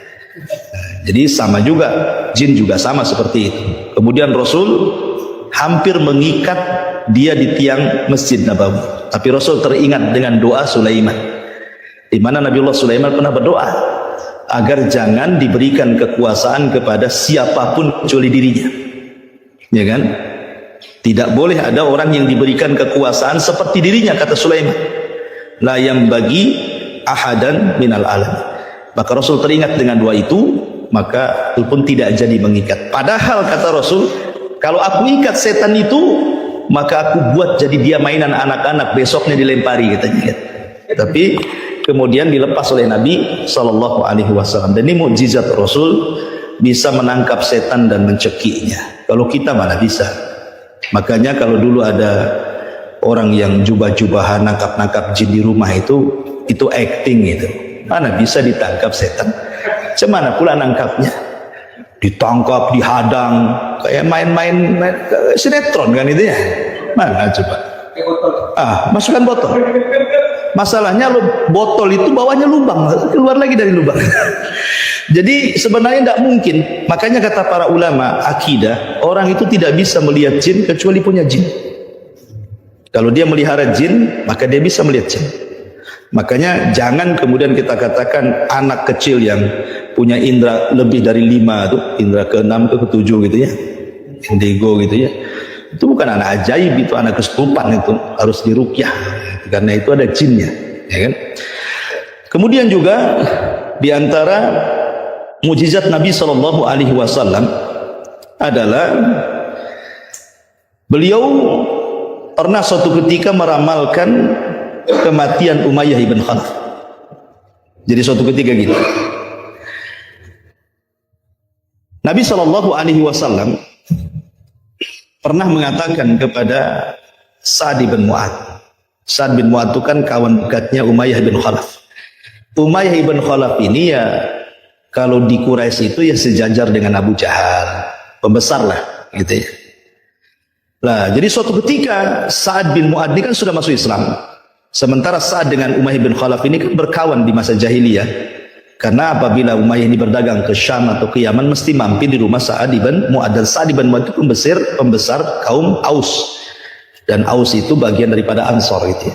Jadi sama juga, jin juga sama seperti itu. Kemudian Rasul hampir mengikat dia di tiang Masjid Nabawi. Tapi Rasul teringat dengan doa Sulaiman, di mana Nabiullah Sulaiman pernah berdoa agar jangan diberikan kekuasaan kepada siapapun kecuali dirinya. Ya kan? Tidak boleh ada orang yang diberikan kekuasaan seperti dirinya, kata Sulaiman. La yang bagi ahadan minal alam. Maka Rasul teringat dengan doa itu, maka itu pun tidak jadi mengikat. Padahal kata Rasul, kalau aku ikat setan itu, maka aku buat jadi dia mainan anak-anak, besoknya dilempari katanya. Tapi kemudian dilepas oleh Nabi Shallallahu Alaihi Wasallam. Dan ini mukjizat Rasul, bisa menangkap setan dan mencekiknya. Kalau kita mana bisa. Makanya kalau dulu ada orang yang jubah-jubahan nangkap-nangkap jin di rumah itu acting itu. Mana bisa ditangkap setan? Cemana pula nangkapnya? Ditangkap, dihadang, kayak main-main sinetron kan itu ya. Mana coba? Masukkan botol. Masalahnya botol itu bawahnya lubang, keluar lagi dari lubang. Jadi sebenarnya tidak mungkin. Makanya kata para ulama akidah, orang itu tidak bisa melihat jin kecuali punya jin. Kalau dia melihara jin, maka dia bisa melihat jin. Makanya jangan kemudian kita katakan anak kecil yang punya indera lebih dari 5 tuh, indera ke-6 ke-7 gitu ya, indigo gitu ya, itu bukan anak ajaib, itu anak kesurupan, itu harus diruqyah karena itu ada jinnya, ya kan. Kemudian juga diantara mukjizat Nabi Shallallahu Alaihi Wasallam adalah beliau pernah suatu ketika meramalkan kematian Umayyah ibn Khalaf. Jadi suatu ketika gitu, Nabi Shallallahu Alaihi Wasallam pernah mengatakan kepada Sa'ad bin Mu'adz. Sa'ad bin Mu'adz itu kan kawan dekatnya Umayyah bin Khalaf. Umayyah ibn Khalaf ini ya kalau di Quraisy itu ya sejajar dengan Abu Jahal, pembesar lah gitu ya. Lah jadi suatu ketika Sa'ad bin Mu'adz ini kan sudah masuk Islam. Sementara Sa'ad dengan Umayyah bin Khalaf ini kan berkawan di masa jahiliyah. Karena apabila Umayyah ini berdagang ke Syam atau ke Yaman mesti mampir di rumah Sa'ad bin Mu'adz. Dan Sa'ad bin Mu'adz itu pembesar kaum Aus. Dan Aus itu bagian daripada Ansor itu.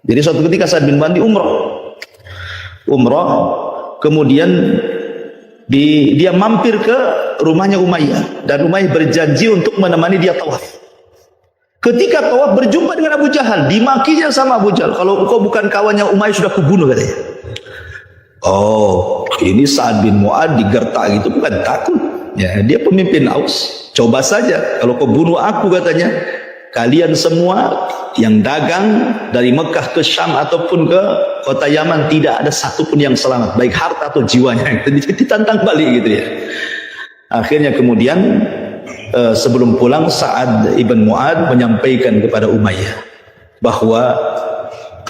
Jadi suatu ketika Sa'ad bin Mu'adz di umroh, kemudian dia mampir ke rumahnya Umayyah. Dan Umayyah berjanji untuk menemani dia tawaf. Ketika tawaf berjumpa dengan Abu Jahal, dimakinya sama Abu Jahal, kalau engkau bukan kawannya Umayyah sudah kubunuh katanya. Oh, ini Sa'ad bin Mu'adz digertak gitu, bukan takut. Ya, dia pemimpin Aus. Coba saja kalau kau bunuh aku katanya, kalian semua yang dagang dari Mekah ke Syam ataupun ke kota Yaman tidak ada satupun yang selamat, baik harta atau jiwanya. Ditantang balik gitu ya. Akhirnya kemudian sebelum pulang Sa'ad ibn Mu'adz menyampaikan kepada Umayyah bahwa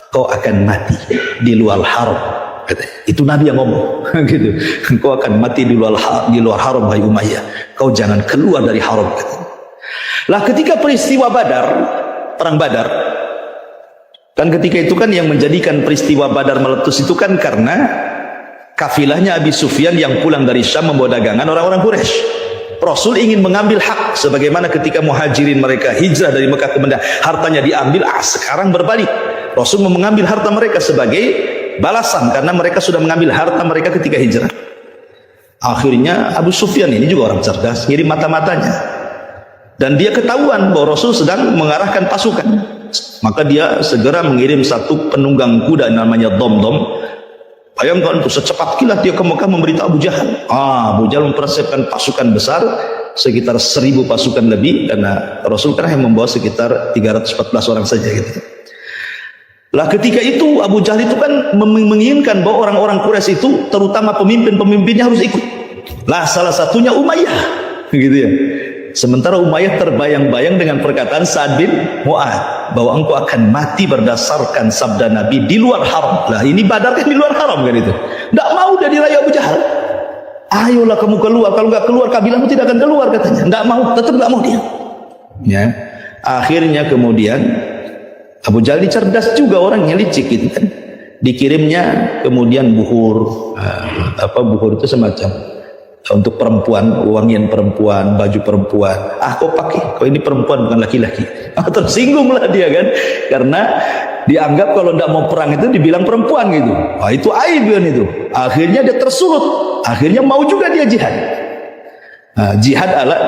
kau akan mati di luar haram. Itu Nabi yang ngomong gitu. Kau akan mati di luar haram hai Umayyah. Kau jangan keluar dari haram. Lah ketika peristiwa Badar, perang Badar, kan ketika itu kan yang menjadikan peristiwa Badar meletus itu kan karena kafilahnya Abi Sufyan yang pulang dari Syam membawa dagangan orang-orang Quraisy. Rasul ingin mengambil hak sebagaimana ketika muhajirin mereka hijrah dari Mekah ke Madinah, hartanya diambil, sekarang berbalik. Rasul mau mengambil harta mereka sebagai balasan karena mereka sudah mengambil harta mereka ketika hijrah. Akhirnya Abu Sufyan ini juga orang cerdas, ngirim mata-matanya. Dan dia ketahuan bahwa Rasul sedang mengarahkan pasukan. Maka dia segera mengirim satu penunggang kuda namanya Domdom. Bayangkan itu secepat kilat dia ke Mekah memberitahu Abu Jahal. Abu Jahal mempersiapkan pasukan besar sekitar 1000 pasukan lebih karena Rasul kan hanya membawa sekitar 314 orang saja gitu. Lah ketika itu Abu Jahal itu kan menginginkan bahwa orang-orang Quraisy itu terutama pemimpin-pemimpinnya harus ikut. Lah salah satunya Umayyah gitu ya. Sementara Umayyah terbayang-bayang dengan perkataan Sa'ad bin Mu'adz bahwa engkau akan mati berdasarkan sabda Nabi di luar haram. Lah ini Badar kan di luar haram kan itu. Tidak mau dia diraya Abu Jahal. Ayolah kamu keluar, kalau nggak keluar kabilahmu tidak akan keluar katanya. Tidak mau, tetap nggak mau dia. Ya. Akhirnya kemudian Abu Jahal ini cerdas juga, orangnya licik gitu kan. Dikirimnya kemudian buhur, buhur itu semacam untuk perempuan, wangian perempuan, baju perempuan. Kau pakai, kau ini perempuan bukan laki-laki. Tersinggunglah dia kan, karena dianggap kalau tidak mau perang itu dibilang perempuan gitu. Itu aib kan itu. Akhirnya dia tersulut, akhirnya mau juga dia jihad. Jihad ala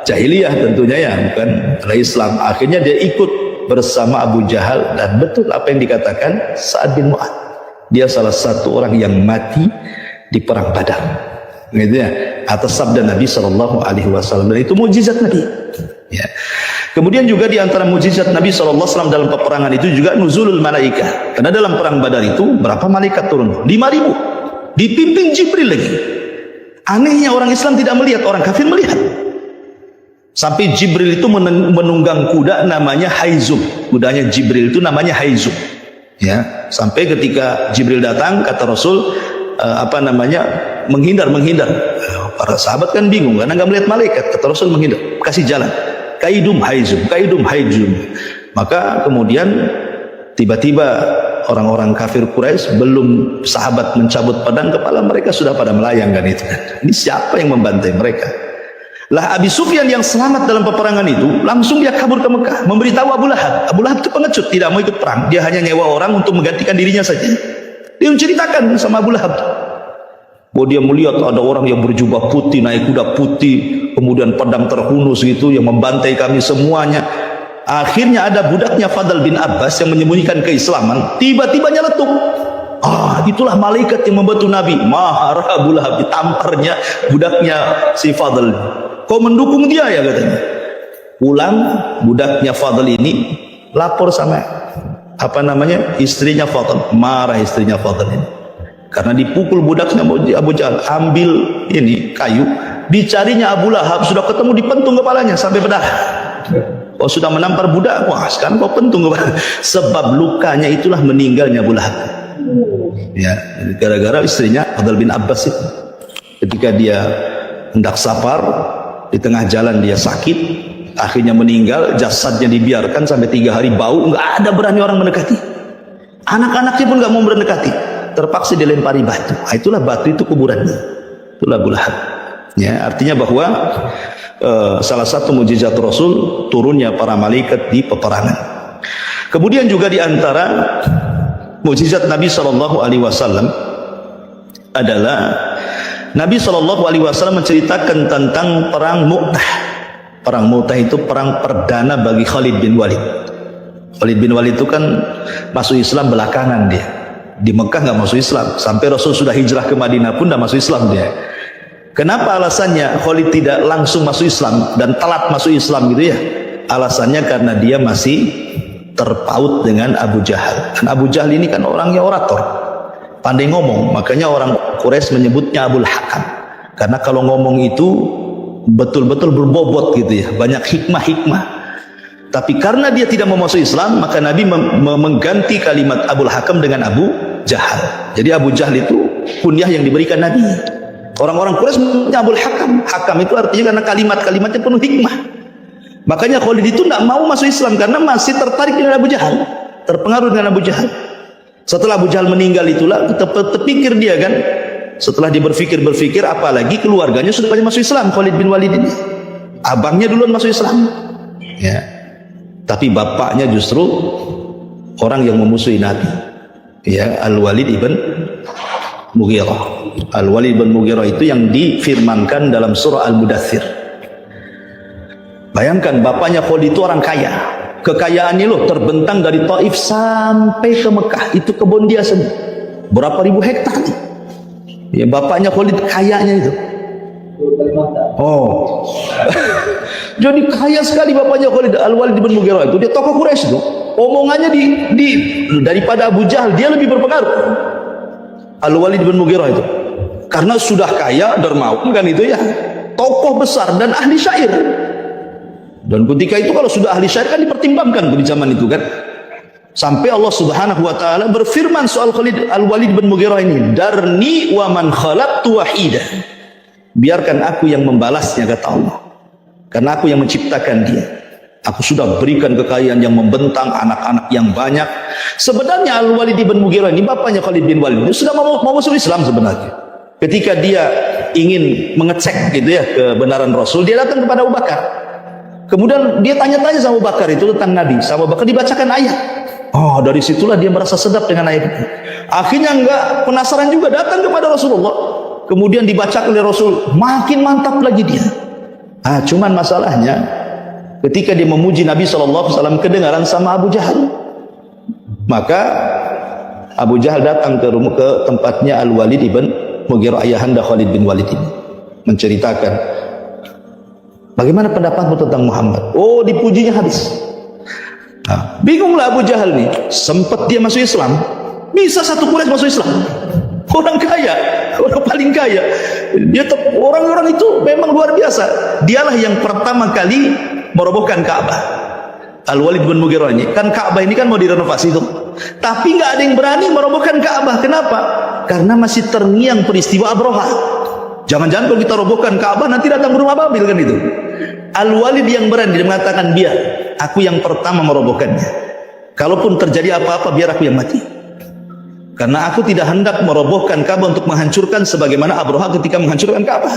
jahiliyah tentunya ya, bukan ala Islam. Akhirnya dia ikut bersama Abu Jahal dan betul apa yang dikatakan Sa'ad bin Mu'adz. Dia salah satu orang yang mati di perang Badar. Gitu ya, atas sabda Nabi Shallallahu Alaihi Wasallam, dan itu mukjizat Nabi. Ya. Kemudian juga di antara mukjizat Nabi SAW dalam peperangan itu juga nuzulul malaikah. Karena dalam perang Badar itu berapa malaikat turun? 5.000. Dipimpin Jibril lagi. Anehnya orang Islam tidak melihat, orang kafir melihat. Sampai Jibril itu menunggang kuda namanya Haizum. Kudanya Jibril itu namanya Haizum. Ya, sampai ketika Jibril datang kata Rasul menghindar. Para sahabat kan bingung karena nggak melihat malaikat. Kata Rasul menghindar, kasih jalan. Kaidum Haizum. Maka kemudian tiba-tiba orang-orang kafir Quraisy, belum sahabat mencabut pedang, kepala mereka sudah pada melayang kan itu kan. Ini siapa yang membantai mereka? Lah Abi Sufyan yang selamat dalam peperangan itu langsung dia kabur ke Mekah, memberitahu Abu Lahab. Abu Lahab itu pengecut, tidak mau ikut perang. Dia hanya nyewa orang untuk menggantikan dirinya saja. Dia menceritakan sama Abu Lahab bahwa dia melihat ada orang yang berjubah putih, naik kuda putih, kemudian pedang terhunus gitu yang membantai kami semuanya. Akhirnya ada budaknya Fadl bin Abbas yang menyembunyikan keislaman, tiba-tiba nyeletuk. Itulah malaikat yang membantu Nabi. Marah Abu Lahab, ditamparnya budaknya si Fadl. Kau mendukung dia ya katanya. Pulang budaknya Fadl ini lapor sama istrinya Fadl. Marah istrinya Fadl ini karena dipukul budaknya Abu Jahal. Ambil ini kayu, dicarinya Abu Lahab, sudah ketemu, dipentung kepalanya sampai berdarah. Oh sudah menampar budak, wah sekarang kau pentung kepala. Sebab lukanya itulah meninggalnya Abu Lahab. Ya, gara-gara istrinya Fadl bin Abbas itu. Ketika dia hendak safar, di tengah jalan dia sakit, akhirnya meninggal, jasadnya dibiarkan sampai 3 hari bau, nggak ada berani orang mendekati. Anak-anaknya pun nggak mau mendekati, terpaksa dilempari batu. Itulah batu itu kuburannya. Itulah Abu Lahab. Ya, artinya bahwa salah satu mukjizat Rasul turunnya para malaikat di peperangan. Kemudian juga di antara mukjizat Nabi SAW adalah Nabi SAW menceritakan tentang perang Mu'tah. Perang Mu'tah itu perang perdana bagi Khalid bin Walid. Khalid bin Walid itu kan masuk Islam belakangan dia. Di Mekah nggak masuk Islam, sampai Rasul sudah hijrah ke Madinah pun nggak masuk Islam dia. Kenapa alasannya Khalid tidak langsung masuk Islam dan telat masuk Islam gitu ya? Alasannya karena dia masih terpaut dengan Abu Jahal. Dan Abu Jahal ini kan orangnya orator, pandai ngomong, makanya orang Quraisy menyebutnya Abul Hakam. Karena kalau ngomong itu betul-betul berbobot gitu ya, banyak hikmah-hikmah. Tapi karena dia tidak mau masuk Islam, maka Nabi mengganti kalimat Abul Hakam dengan Abu Jahal. Jadi Abu Jahal itu kunyah yang diberikan Nabi. Orang-orang Quraisy menyebutnya Abul Hakam. Hakam itu artinya karena kalimat-kalimatnya penuh hikmah. Makanya Khalid itu tidak mau masuk Islam karena masih tertarik dengan Abu Jahal, terpengaruh dengan Abu Jahal. Setelah Abu Jahal meninggal itulah terpikir dia kan, setelah dia berpikir apalagi keluarganya sudah banyak masuk Islam. Khalid bin Walid ini abangnya duluan masuk Islam ya, tapi bapaknya justru orang yang memusuhi Nabi ya, Al-Walid ibn Mughirah. Al-Walid bin Mughirah itu yang difirmankan dalam surah Al-Mudaththir. Bayangkan bapaknya Khalid itu orang kaya, kekayaannya loh terbentang dari Taif sampai ke Mekah, itu kebun dia sendiri, berapa ribu hektar ya, bapaknya Khalid kayanya itu. Oh jadi kaya sekali bapaknya Khalid. Al-Walid bin Mughirah itu dia tokoh Quraisy itu, omongannya daripada Abu Jahal dia lebih berpengaruh. Al-Walid bin Mughirah itu karena sudah kaya, dermawan kan itu ya, tokoh besar dan ahli syair. Dan ketika itu kalau sudah ahli syair kan dipertimbangkan di zaman itu kan. Sampai Allah Subhanahu wa taala berfirman soal Khalid Al-Walid bin Mughirah ini, "Darni wa man khalaqtu wahida." Biarkan aku yang membalasnya kata Allah. Karena aku yang menciptakan dia. Aku sudah berikan kekayaan yang membentang, anak-anak yang banyak. Sebenarnya Al-Walid bin Mughirah ini bapaknya Khalid bin Walid ini sudah mau masuk Islam sebenarnya. Ketika dia ingin mengecek gitu ya kebenaran Rasul, dia datang kepada Abu Bakar. Kemudian dia tanya-tanya sama Abu Bakar itu tentang Nabi. Sama Abu Bakar dibacakan ayat. Oh, dari situlah dia merasa sedap dengan ayat itu. Akhirnya enggak penasaran juga, datang kepada Rasulullah. Kemudian dibacakan oleh Rasul, makin mantap lagi dia. Cuman masalahnya ketika dia memuji Nabi SAW kedengaran sama Abu Jahal. Maka Abu Jahal datang ke tempatnya Al-Walid ibn Mughirah, ayahanda Khalid bin Walid ini, menceritakan, Bagaimana pendapatmu tentang Muhammad? Oh, dipujinya habis. Nah, bingunglah Abu Jahal nih. Sempat dia masuk Islam, bisa satu Quraisy masuk Islam. Orang kaya, orang paling kaya. Dia orang-orang itu memang luar biasa. Dialah yang pertama kali merobohkan Ka'bah. Al-Walid bin Mughirah ini, kan Ka'bah ini kan mau direnovasi itu. Tapi nggak ada yang berani merobohkan Ka'bah. Kenapa? Karena masih terngiang peristiwa Abraha. Jangan-jangan kalau kita robohkan Ka'bah nanti datang ke rumah Babil kan itu. Al-Walid yang berani, dia mengatakan, biar aku yang pertama merobohkannya. Kalaupun terjadi apa-apa biar aku yang mati. Karena aku tidak hendak merobohkan Ka'bah untuk menghancurkan sebagaimana Abraha ketika menghancurkan Ka'bah.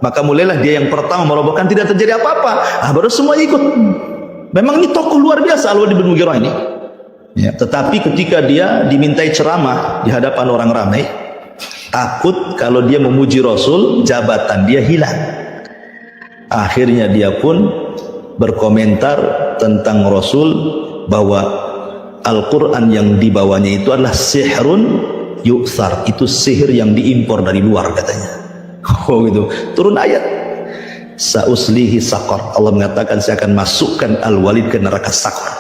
Maka mulailah dia yang pertama merobohkan, tidak terjadi apa-apa. Baru semua ikut. Memang ini tokoh luar biasa Al-Walid bin Mughirah ini. Ya, tetapi ketika dia dimintai ceramah di hadapan orang ramai, takut kalau dia memuji Rasul, jabatan dia hilang. Akhirnya dia pun berkomentar tentang Rasul bahwa Al-Quran yang dibawanya itu adalah sihrun yu'thar, itu sihir yang diimpor dari luar katanya. Oh gitu, turun ayat sa'uslihi saqar, Allah mengatakan saya akan masukkan Al-Walid ke neraka saqar.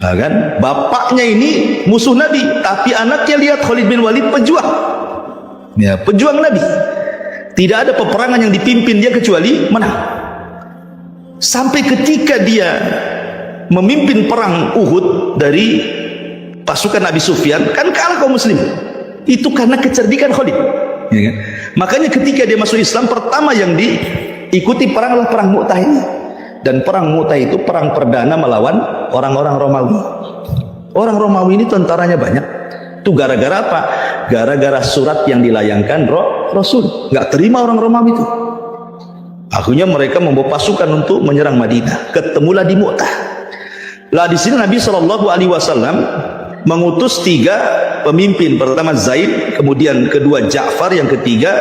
Nah, kan bapaknya ini musuh Nabi, tapi anaknya lihat Khalid bin Walid pejuang, ya, pejuang Nabi. Tidak ada peperangan yang dipimpin dia kecuali menang. Sampai ketika dia memimpin perang Uhud dari pasukan Abi Sufyan, kan kalah kaum muslim. Itu karena kecerdikan Khalid, ya kan? Makanya ketika dia masuk Islam, pertama yang diikuti perang adalah perang Mu'tah ini. Dan perang Mu'tah itu perang perdana melawan orang-orang Romawi. Orang Romawi ini tentaranya banyak. Itu gara-gara apa? Gara-gara surat yang dilayangkan Rasul. Nggak terima orang Romawi itu. Akhirnya mereka membawa pasukan untuk menyerang Madinah. Ketemulah di Mu'tah. Lah di sini Nabi SAW mengutus 3 pemimpin. Pertama Zaid, kemudian kedua Ja'far, yang ketiga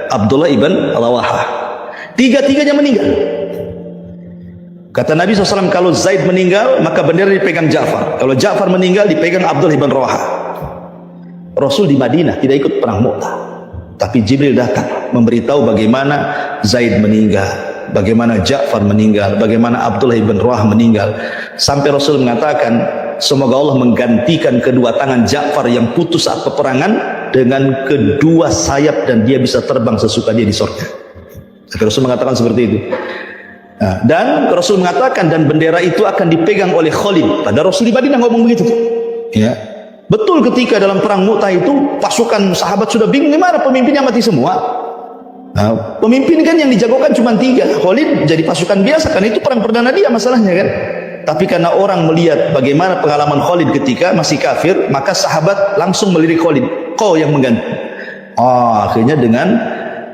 Abdullah ibn Rawahah. Tiga-tiganya meninggal. Kata Nabi SAW, kalau Zaid meninggal maka bendera dipegang Ja'far. Kalau Ja'far meninggal dipegang Abdullah ibn Rawahah. Rasul di Madinah tidak ikut perang Mu'tah. Tapi Jibril datang memberitahu bagaimana Zaid meninggal, bagaimana Ja'far meninggal, bagaimana Abdullah ibn Rawahah meninggal. Sampai Rasul mengatakan, semoga Allah menggantikan kedua tangan Ja'far yang putus saat peperangan dengan kedua sayap dan dia bisa terbang sesuka dia di surga. Rasul mengatakan seperti itu. Nah, dan Rasul mengatakan, dan bendera itu akan dipegang oleh Khalid. Pada Rasul di Madinah ngomong begitu. Ya. Betul, ketika dalam perang Mu'tah itu pasukan sahabat sudah bingung, gimana pemimpinnya mati semua. Nah, pemimpin kan yang dijagokan cuma 3. Khalid jadi pasukan biasa, kan itu perang perdana dia masalahnya kan. Tapi karena orang melihat bagaimana pengalaman Khalid ketika masih kafir, maka sahabat langsung melirik Khalid, kau yang mengganti. Akhirnya dengan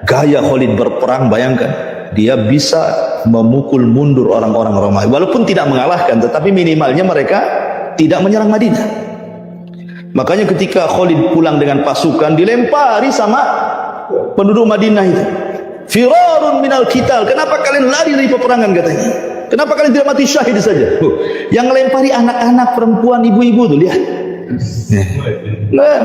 gaya Khalid berperang, bayangkan, dia bisa memukul mundur orang-orang Romawi. Walaupun tidak mengalahkan, tetapi minimalnya mereka tidak menyerang Madinah. Makanya ketika Khalid pulang dengan pasukan, dilempari sama penduduk Madinah itu. Firarun minal qital, kenapa kalian lari dari peperangan katanya? Kenapa kalian tidak mati syahid saja? Yang lempari anak-anak, perempuan, ibu-ibu tuh, lihat. Nah,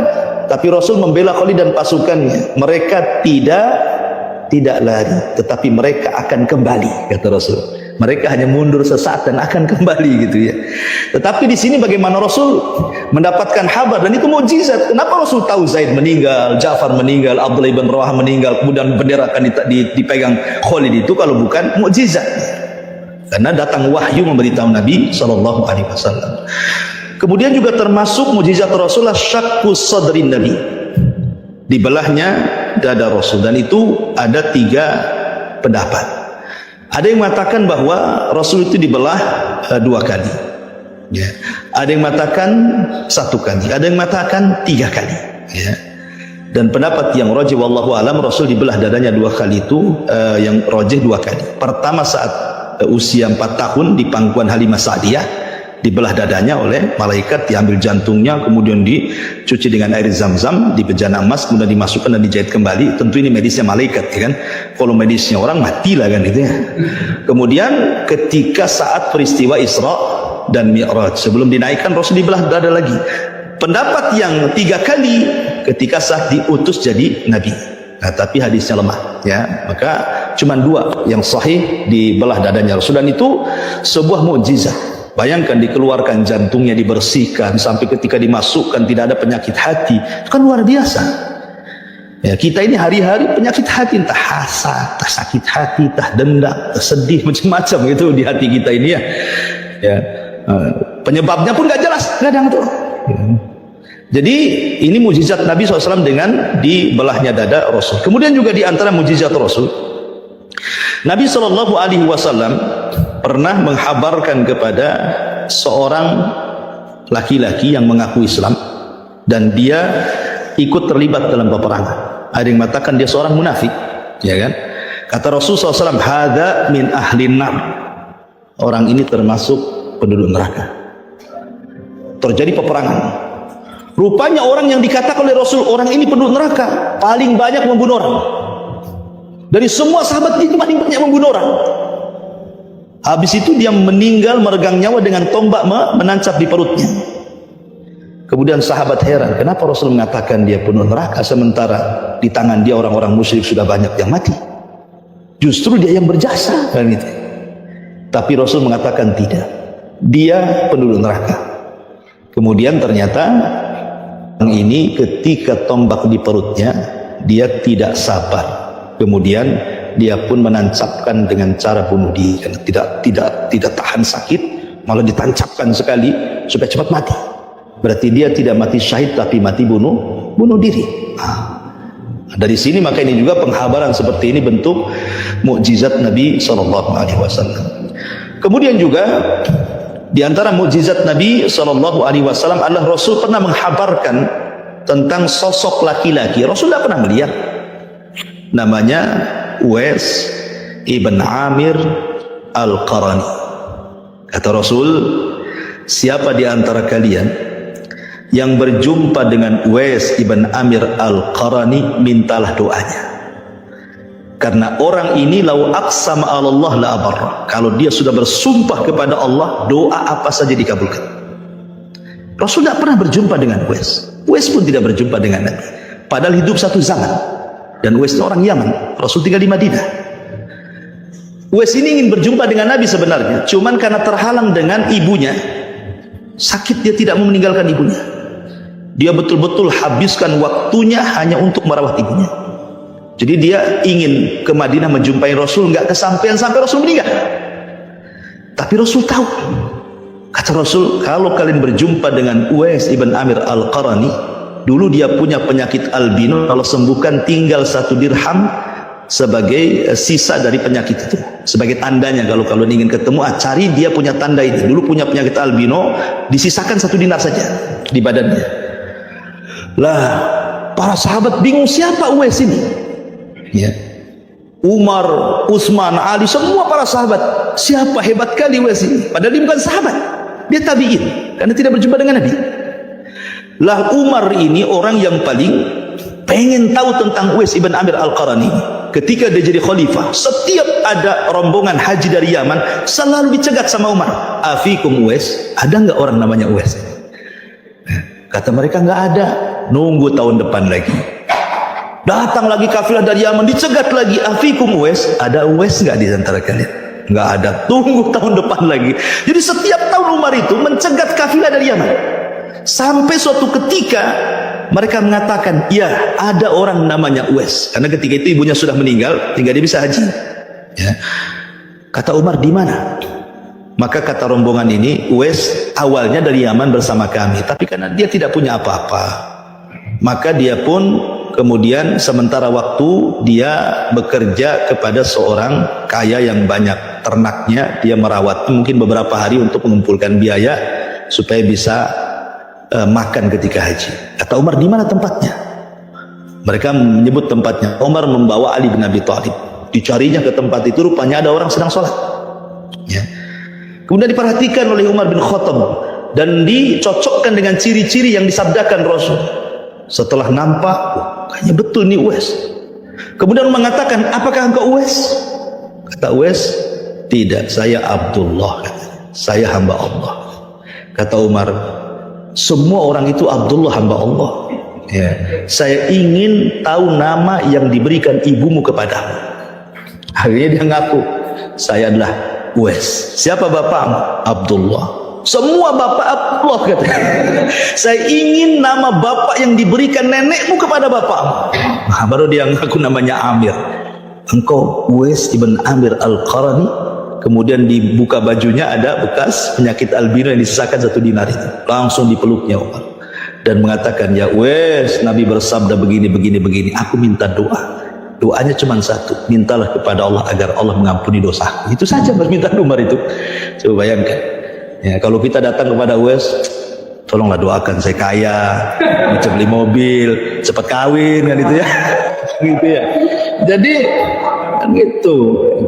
tapi Rasul membela Khalid dan pasukannya. Mereka tidak lari, tetapi mereka akan kembali, kata Rasul. Mereka hanya mundur sesaat dan akan kembali gitu ya. Tetapi di sini bagaimana Rasul mendapatkan kabar, dan itu mukjizat. Kenapa Rasul tahu Zaid meninggal, Ja'far meninggal, Abdullah ibn Rawahah meninggal, kemudian bendera akan dipegang Khalid, itu kalau bukan mukjizat? Karena datang wahyu memberitahu Nabi SAW. Kemudian juga termasuk mukjizat Rasulullah syakkus sadrin Nabi, dibelahnya dada Rasul. Dan itu ada 3 pendapat. Ada yang mengatakan bahwa Rasul itu dibelah 2 kali, ya. Ada yang mengatakan 1 kali, ada yang mengatakan 3 kali, ya. Dan pendapat yang rajih wallahu alam, Rasul dibelah dadanya 2 kali itu, yang rajih 2 kali. Pertama saat usia 4 tahun di pangkuan Halimah Sa'diyah, dibelah dadanya oleh malaikat, diambil jantungnya, kemudian dicuci dengan air zam-zam, di bejana emas, kemudian dimasukkan dan dijahit kembali. Tentu ini medisnya malaikat, ya kan? Kalau medisnya orang matilah kan gitu ya. Kemudian ketika saat peristiwa Isra dan Mi'raj, sebelum dinaikkan, Rasul dibelah dada lagi. Pendapat yang 3 kali ketika saat diutus jadi nabi. Nah, tapi hadisnya lemah, ya. Maka cuma 2 yang sahih di belah dadanya Rasul, dan itu sebuah mukjizat. Bayangkan dikeluarkan jantungnya, dibersihkan, sampai ketika dimasukkan tidak ada penyakit hati. Itu kan luar biasa. Ya, kita ini hari-hari penyakit hati, entah hasad, entah sakit hati, entah dendam, entah sedih, macam-macam itu di hati kita ini ya. Ya, penyebabnya pun nggak jelas kadang tuh. Ya. Jadi ini mukjizat Nabi SAW dengan di belahnya dada Rasul. Kemudian juga di antara mukjizat Rasul, Nabi SAW pernah menghabarkan kepada seorang laki-laki yang mengaku Islam dan dia ikut terlibat dalam peperangan. Ada yang mengatakan dia seorang munafik, ya kan? Kata Rasul SAW, "Hadza min ahlin nar." Orang ini termasuk penduduk neraka. Terjadi peperangan. Rupanya orang yang dikatakan oleh Rasul, orang ini penduduk neraka, paling banyak membunuh orang. Dari semua sahabat itu paling banyak membunuh orang. Habis itu dia meninggal meregang nyawa dengan tombak menancap di perutnya. Kemudian sahabat heran, kenapa Rasul mengatakan dia penduduk neraka sementara di tangan dia orang-orang musyrik sudah banyak yang mati. Justru dia yang berjasa kan gitu. Tapi Rasul mengatakan tidak, dia penduduk neraka. Kemudian ternyata orang ini ketika tombak di perutnya dia tidak sabar, kemudian dia pun menancapkan dengan cara bunuh diri karena tidak tahan sakit, malah ditancapkan sekali supaya cepat mati. Berarti dia tidak mati syahid tapi mati bunuh diri. Dari sini maka ini juga penghabaran seperti ini bentuk mukjizat Nabi SAW. Kemudian juga di antara mukjizat Nabi SAW adalah Rasul pernah menghabarkan tentang sosok laki-laki. Rasul tidak pernah melihat. Namanya Uwais ibn Amir al-Qarani. Kata Rasul, siapa di antara kalian yang berjumpa dengan Uwais ibn Amir al-Qarani, mintalah doanya. Karena orang ini lau aqsama 'ala Allah la abarra. Kalau dia sudah bersumpah kepada Allah, doa apa saja dikabulkan. Rasul tidak pernah berjumpa dengan Uwais. Uwais pun tidak berjumpa dengan Nabi. Padahal hidup satu zaman. Dan Uwais itu orang Yaman. Rasul tinggal di Madinah. Uwais ini ingin berjumpa dengan Nabi sebenarnya, cuman karena terhalang dengan ibunya. Sakit, dia tidak mau meninggalkan ibunya. Dia betul-betul habiskan waktunya hanya untuk merawat ibunya. Jadi dia ingin ke Madinah menjumpai Rasul, nggak kesampaian sampai Rasul meninggal. Tapi Rasul tahu. Kata Rasul, kalau kalian berjumpa dengan Uwais ibn Amir al-Qarani, dulu dia punya penyakit albino, kalau sembuhkan tinggal 1 dirham sebagai sisa dari penyakit itu. Sebagai tandanya kalau kalian ingin ketemu, cari dia punya tanda ini. Dulu punya penyakit albino, disisakan 1 dinar saja di badannya. Lah, para sahabat bingung siapa Uwais ini? Ya. Umar, Utsman, Ali, semua para sahabat, siapa hebat kali Uwais ini? Padahal dia bukan sahabat, dia tabi'in karena tidak berjumpa dengan Nabi. Lah Umar ini orang yang paling pengen tahu tentang Uwais ibn Amir al-Qarani. Ketika dia jadi khalifah, setiap ada rombongan haji dari Yaman selalu dicegat sama Umar. Afikum Uwais, ada nggak orang namanya Uwais? Kata mereka nggak ada. Nunggu tahun depan lagi. Datang lagi kafilah dari Yaman, dicegat lagi. Afikum Uwais, ada Uwais nggak di antara kalian? Nggak ada. Tunggu tahun depan lagi. Jadi setiap tahun Umar itu mencegat kafilah dari Yaman. Sampai suatu ketika mereka mengatakan, ya ada orang namanya Uwais. Karena ketika itu ibunya sudah meninggal, tinggal dia bisa haji. Ya. Kata Umar, di mana? Maka kata rombongan ini, Uwais awalnya dari Yaman bersama kami, tapi karena dia tidak punya apa-apa, maka dia pun kemudian sementara waktu dia bekerja kepada seorang kaya yang banyak ternaknya, dia merawat mungkin beberapa hari untuk mengumpulkan biaya supaya bisa makan ketika haji. Kata Umar, di mana tempatnya? Mereka menyebut tempatnya. Umar membawa Ali bin Abi Thalib, dicarinya ke tempat itu, rupanya ada orang sedang sholat. Ya. Kemudian diperhatikan oleh Umar bin Khattab dan dicocokkan dengan ciri-ciri yang disabdakan Rasul. Setelah nampak, kayaknya betul nih Uwais. Kemudian mengatakan, apakah engkau Uwais? Kata Uwais, tidak, saya Abdullah, saya hamba Allah. Kata Umar, semua orang itu Abdullah, hamba Allah. Ya. Saya ingin tahu nama yang diberikan ibumu kepadamu. Akhirnya dia ngaku, saya adalah Uwais. Siapa bapakmu? Abdullah. Semua bapak Abdullah katanya. Saya ingin nama bapak yang diberikan nenekmu kepada bapakmu. Nah, baru dia ngaku namanya Amir. Engkau Uwais ibn Amir al-Qarani. Kemudian dibuka bajunya, ada bekas penyakit albino yang disisakan 1 dinar itu. Langsung dipeluknya Umar dan mengatakan, ya Uwais, Nabi bersabda begini. Aku minta doa. Doanya cuma satu, mintalah kepada Allah agar Allah mengampuni dosa. Itu saja permintaan Umar itu. Coba bayangkan, ya, kalau kita datang kepada Uwais, tolonglah doakan saya kaya, bisa beli mobil, cepat kawin, kan itu ya. Gitu ya. Jadi kan gitu.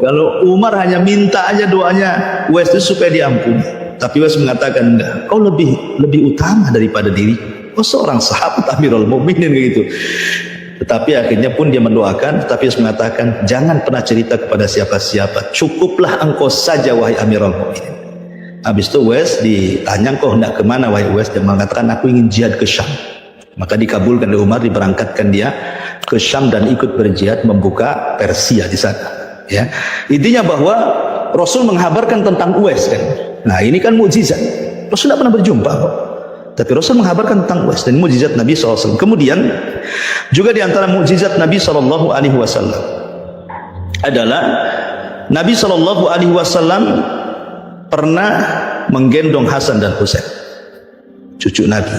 Kalau Umar hanya minta aja doanya Uwais itu supaya diampuni. Tapi Uwais mengatakan, enggak, kau lebih utama daripada diri. Kau seorang sahabat Amirul Mukminin gitu. Tetapi akhirnya pun dia mendoakan, tetapi Uwais mengatakan, jangan pernah cerita kepada siapa-siapa, cukuplah engkau saja wahai Amirul Mukminin. Habis itu Uwais ditanya, engkau hendak kemana wahai Uwais? Dia mengatakan, aku ingin jihad ke Syam. Maka dikabulkan oleh Umar, diberangkatkan dia ke Syam dan ikut berjihad membuka Persia di sana. Ya, intinya bahwa Rasul menghabarkan tentang Uwais kan. Nah ini kan mukjizat. Rasul tidak pernah berjumpa kok. Tapi Rasul menghabarkan tentang Uwais dan mukjizat Nabi SAW. Kemudian juga di antara mukjizat Nabi SAW adalah Nabi SAW pernah menggendong Hasan dan Husain, cucu Nabi.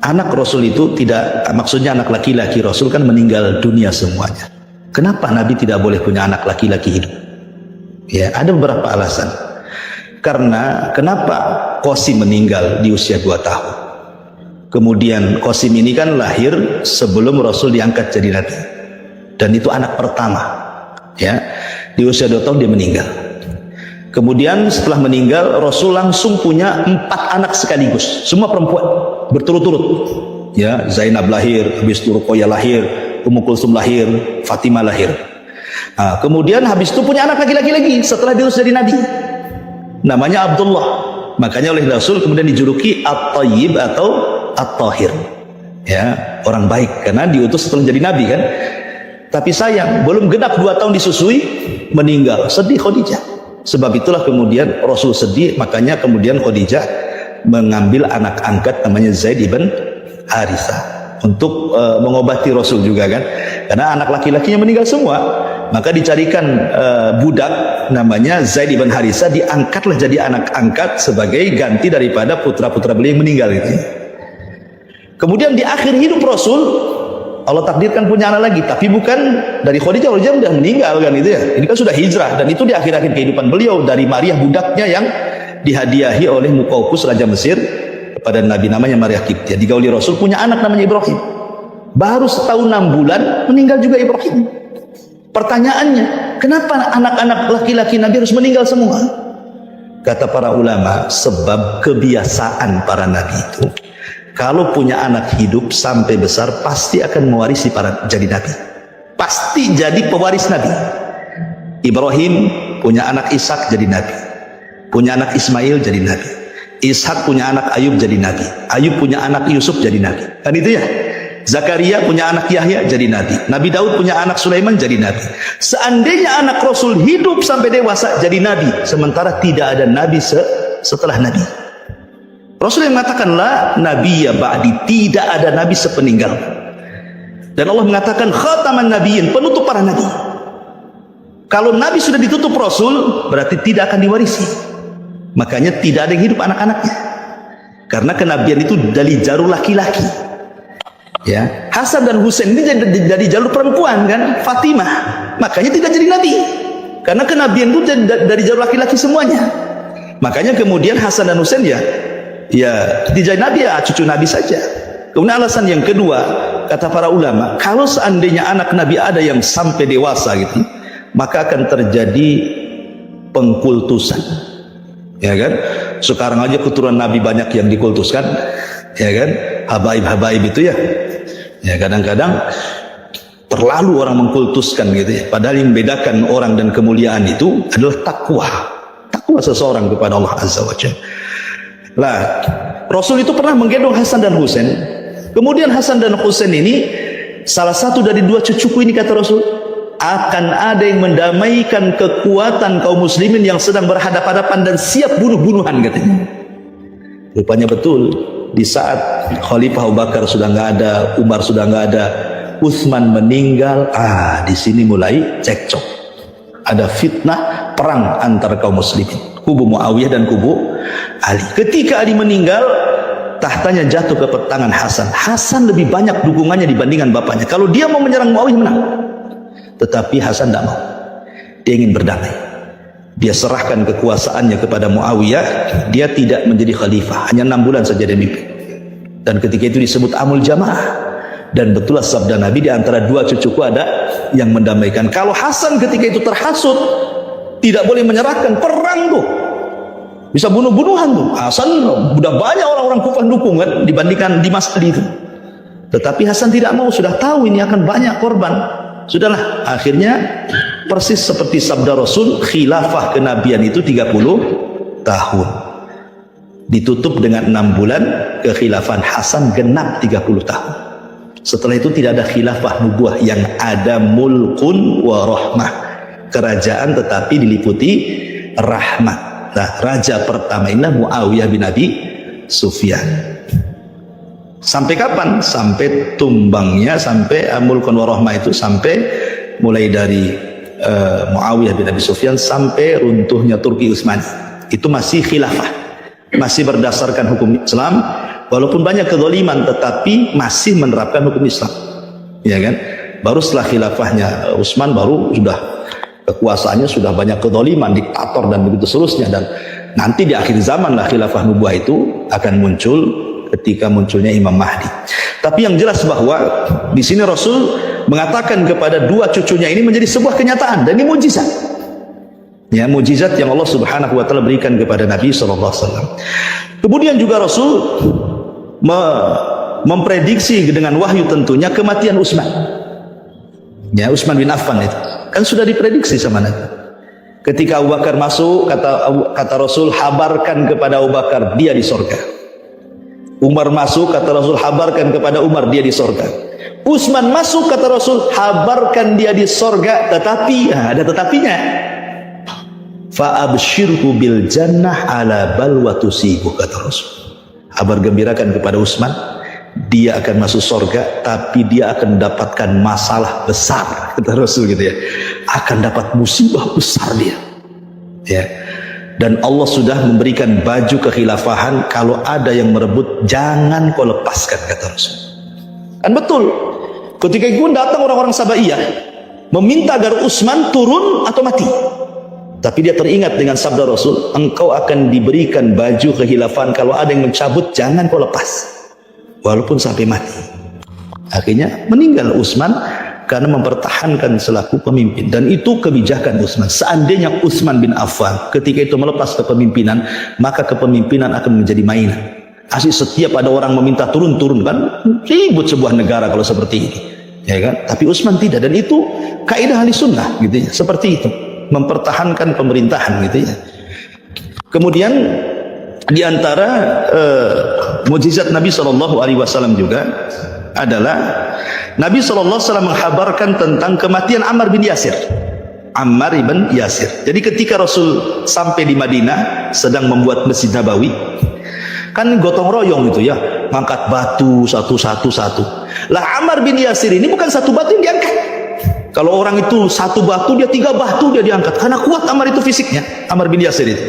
Anak Rasul itu tidak, maksudnya anak laki-laki Rasul kan meninggal dunia semuanya. Kenapa Nabi tidak boleh punya anak laki-laki hidup? Ya, ada beberapa alasan. Karena kenapa Qasim meninggal di usia 2 tahun? Kemudian Qasim ini kan lahir sebelum Rasul diangkat jadi Nabi. Dan itu anak pertama. Ya, di usia 2 tahun dia meninggal. Kemudian setelah meninggal Rasul langsung punya 4 anak sekaligus, semua perempuan berturut-turut. Ya, Zainab lahir, habis itu Ruqayyah lahir, Ummu Kulsum lahir, Fatimah lahir. Nah, kemudian habis itu punya anak laki-laki lagi setelah diutus jadi Nabi. Namanya Abdullah. Makanya oleh Rasul kemudian dijuluki At-Tayyib atau At-Tahir. Ya, orang baik karena diutus setelah jadi Nabi kan. Tapi sayang, belum genap 2 tahun disusui, meninggal. Sedih Khadijah. Sebab itulah kemudian Rasul sedih, makanya kemudian Khadijah mengambil anak angkat namanya Zaid ibn Harithah untuk mengobati Rasul juga kan, karena anak laki-lakinya meninggal semua. Maka dicarikan budak namanya Zaid ibn Harithah, diangkatlah jadi anak angkat sebagai ganti daripada putra-putra beliau yang meninggal itu. Kemudian di akhir hidup Rasul Allah takdirkan punya anak lagi, tapi bukan dari Khadijah. Khadijah sudah meninggal kan itu ya. Ini kan sudah hijrah dan itu di akhir-akhir kehidupan beliau, dari Maria budaknya yang dihadiahi oleh Muqawqis Raja Mesir kepada Nabi, namanya Maria Qibtiyah. Digauli Rasul punya anak namanya Ibrahim. Baru setahun 6 bulan meninggal juga Ibrahim. Pertanyaannya, kenapa anak-anak laki-laki Nabi harus meninggal semua? Kata para ulama, sebab kebiasaan para Nabi itu, kalau punya anak hidup sampai besar pasti akan mewarisi para jadi Nabi. Pasti jadi pewaris Nabi. Ibrahim punya anak Ishak jadi Nabi. Punya anak Ismail jadi Nabi. Ishak punya anak Ayub jadi Nabi. Ayub punya anak Yusuf jadi Nabi. Kan itu ya. Zakaria punya anak Yahya jadi Nabi. Nabi Daud punya anak Sulaiman jadi Nabi. Seandainya anak Rasul hidup sampai dewasa jadi Nabi, sementara tidak ada Nabi setelah Nabi. Rasul yang mengatakan, la Nabi ya ba'di, tidak ada Nabi sepeninggal. Dan Allah mengatakan khataman nabiyyin, penutup para Nabi. Kalau Nabi sudah ditutup Rasul, berarti tidak akan diwarisi. Makanya tidak ada yang hidup anak-anaknya, karena kenabian itu dari jalur laki-laki. Ya, Hasan dan Husain ini jadi jalur perempuan kan, Fatimah. Makanya tidak jadi Nabi, karena kenabian itu dari jalur laki-laki semuanya. Makanya kemudian Hasan dan Husain ya tidak jadi Nabi, ya cucu Nabi saja. Kemudian alasan yang kedua, kata para ulama, kalau seandainya anak Nabi ada yang sampai dewasa gitu, maka akan terjadi pengkultusan. Ya kan? Sekarang aja keturunan Nabi banyak yang dikultuskan, ya kan? Habaib-habaib itu ya. Ya, kadang-kadang terlalu orang mengkultuskan gitu ya. Padahal yang membedakan orang dan kemuliaan itu adalah takwa. Takwa seseorang kepada Allah Azza wa Jalla. Lah, Rasul itu pernah menggendong Hasan dan Husain. Kemudian Hasan dan Husain ini salah satu dari 2 cucuku ini, kata Rasul, akan ada yang mendamaikan kekuatan kaum muslimin yang sedang berhadapan-hadapan dan siap bunuh-bunuhan katanya. Rupanya betul, di saat Khalifah Abu Bakar sudah nggak ada, Umar sudah nggak ada, Utsman meninggal, di sini mulai cekcok. Ada fitnah perang antara kaum muslimin, kubu Muawiyah dan kubu Ali. Ketika Ali meninggal, tahtanya jatuh ke tangan Hasan. Hasan lebih banyak dukungannya dibandingkan bapaknya. Kalau dia mau menyerang Muawiyah, menang. Tetapi Hasan tidak mau. Dia ingin berdamai. Dia serahkan kekuasaannya kepada Muawiyah. Dia tidak menjadi khalifah. Hanya 6 bulan saja dia mimpin. Dan ketika itu disebut Amul Jamaah. Dan betullah sabda Nabi, di antara 2 cucuku ada yang mendamaikan. Kalau Hasan ketika itu terhasut, tidak boleh menyerahkan, perang tuh. Bisa bunuh-bunuhan tuh. Hasan sudah banyak orang-orang Kufah dukung kan dibandingkan di masa itu. Tetapi Hasan tidak mau, sudah tahu ini akan banyak korban. Sudahlah, akhirnya persis seperti sabda Rasul, khilafah kenabian itu 30 tahun. Ditutup dengan 6 bulan, kekhilafan Hasan genap 30 tahun. Setelah itu tidak ada khilafah nubuah, yang ada mulkun wa rahmah. Kerajaan tetapi diliputi rahmat. Nah, raja pertama inilah Muawiyah bin Abi Sufyan. Sampai kapan? Sampai tumbangnya, sampai mulkun wa rahmah itu, sampai mulai dari Muawiyah bin Abi Sufyan sampai runtuhnya Turki Utsmani. Itu masih khilafah, masih berdasarkan hukum Islam. Walaupun banyak kezaliman, tetapi masih menerapkan hukum Islam, ya kan? Baru setelah khilafahnya Utsman, baru sudah kekuasaannya sudah banyak kezaliman, diktator dan begitu seterusnya. Dan nanti di akhir zaman lah khilafah nubuah itu akan muncul ketika munculnya Imam Mahdi. Tapi yang jelas bahwa di sini Rasul mengatakan kepada 2 cucunya ini menjadi sebuah kenyataan, dan ini mujizat. Ya, mujizat yang Allah Subhanahu wa taala berikan kepada Nabi sallallahu alaihi wasallam. Kemudian juga Rasul memprediksi dengan wahyu tentunya kematian Utsman. Ya, Utsman bin Affan itu kan sudah diprediksi sama Nabi. Ketika Abu Bakar masuk, kata Rasul, habarkan kepada Abu Bakar dia di sorga. Umar masuk, kata Rasul, habarkan kepada Umar dia di sorga. Utsman masuk, kata Rasul, habarkan dia di sorga. Tetapi ada tetapinya. Fa absyirhu bil jannah ala balwa tusibu, kata Rasul. Kabar gembirakan kepada Utsman, dia akan masuk surga, tapi dia akan mendapatkan masalah besar, kata Rasul gitu ya. Akan dapat musibah besar dia. Ya. Dan Allah sudah memberikan baju kekhilafahan, kalau ada yang merebut jangan kau lepaskan, kata Rasul. Kan betul. Ketika itu datang orang-orang Sabaiyah meminta agar Utsman turun atau mati. Tapi dia teringat dengan sabda Rasul, engkau akan diberikan baju kekhilafan, kalau ada yang mencabut jangan kau lepas walaupun sampai mati. Akhirnya meninggal Utsman karena mempertahankan selaku pemimpin, dan itu kebijakan Utsman. Seandainya Utsman bin Affan ketika itu melepas kepemimpinan, maka kepemimpinan akan menjadi mainan. Asli setiap ada orang meminta turun-turun, kan ribut sebuah negara kalau seperti ini, ya kan? Tapi Utsman tidak, dan itu kaidah ahli sunnah gitu ya, seperti itu, mempertahankan pemerintahan gitu ya. Kemudian di antara mukjizat Nabi SAW juga adalah Nabi SAW menghabarkan tentang kematian Ammar bin Yasir. Ammar bin Yasir. Jadi ketika Rasul sampai di Madinah sedang membuat Masjid Nabawi, kan gotong royong gitu ya, ngangkat batu satu. Lah Ammar bin Yasir ini bukan satu batu yang diangkat. Kalau orang itu satu batu, dia 3 batu dia diangkat, karena kuat Ammar itu fisiknya, Ammar bin Yasir itu.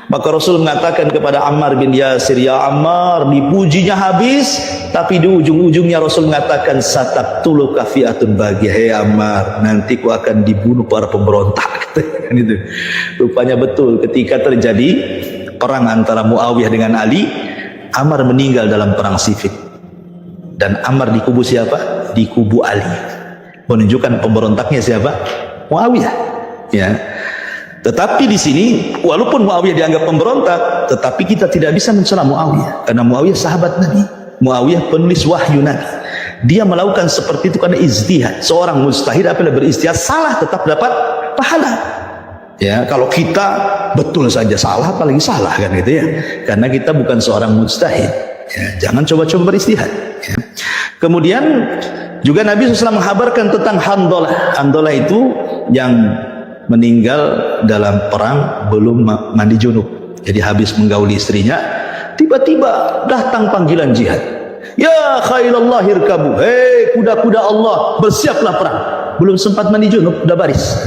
Maka Rasul mengatakan kepada Ammar bin Yasir, ya Ammar, dipujinya habis, tapi di ujung-ujungnya Rasul mengatakan, sataqtulu kafiatun bagi, hei Ammar, nanti ku akan dibunuh para pemberontak. Gitu. Rupanya betul, ketika terjadi perang antara Muawiyah dengan Ali, Ammar meninggal dalam perang Siffin. Dan Ammar di kubu siapa? Di kubu Ali. Menunjukkan pemberontaknya siapa? Muawiyah. Ya. Tetapi di sini walaupun Muawiyah dianggap pemberontak, tetapi kita tidak bisa mencela Muawiyah, karena Muawiyah sahabat Nabi. Muawiyah penulis wahyu Nabi. Dia melakukan seperti itu karena ijtihad. Seorang mujtahid apabila berijtihad salah tetap dapat pahala. Ya, kalau kita betul saja salah, apalagi salah kan gitu ya. Karena kita bukan seorang mujtahid. Ya, jangan coba-coba berijtihad. Ya. Kemudian Juga Nabi SAW menghabarkan tentang Handalah. Handalah itu yang meninggal dalam perang belum mandi junub. Jadi habis menggauli istrinya, tiba-tiba datang panggilan jihad. Ya khailallah irkabu, hei kuda-kuda Allah, bersiaplah perang. Belum sempat mandi junub, udah baris.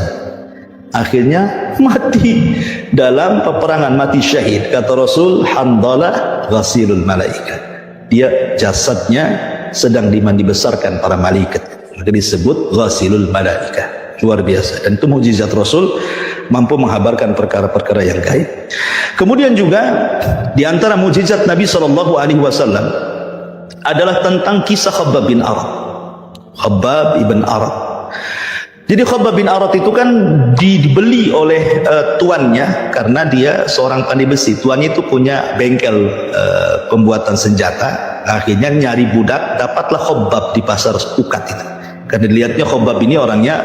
Akhirnya mati dalam peperangan, mati syahid. Kata Rasul, Handalah ghasilul malaikat. Dia jasadnya sedang dimandi besarkan para malaikat. Maka disebut ghasilul malaikat. Luar biasa. Dan itu mukjizat Rasul, mampu menghabarkan perkara-perkara yang gaib. Kemudian juga di antara mukjizat Nabi SAW adalah tentang kisah Khabbab bin Arat. Khabbab ibn Arat. Jadi Khabbab bin Arat itu kan dibeli oleh tuannya karena dia seorang pandai besi. Tuannya itu punya bengkel pembuatan senjata. Akhirnya nyari budak, dapatlah Khabbab di pasar Ukat itu. Karena dilihatnya Khabbab ini orangnya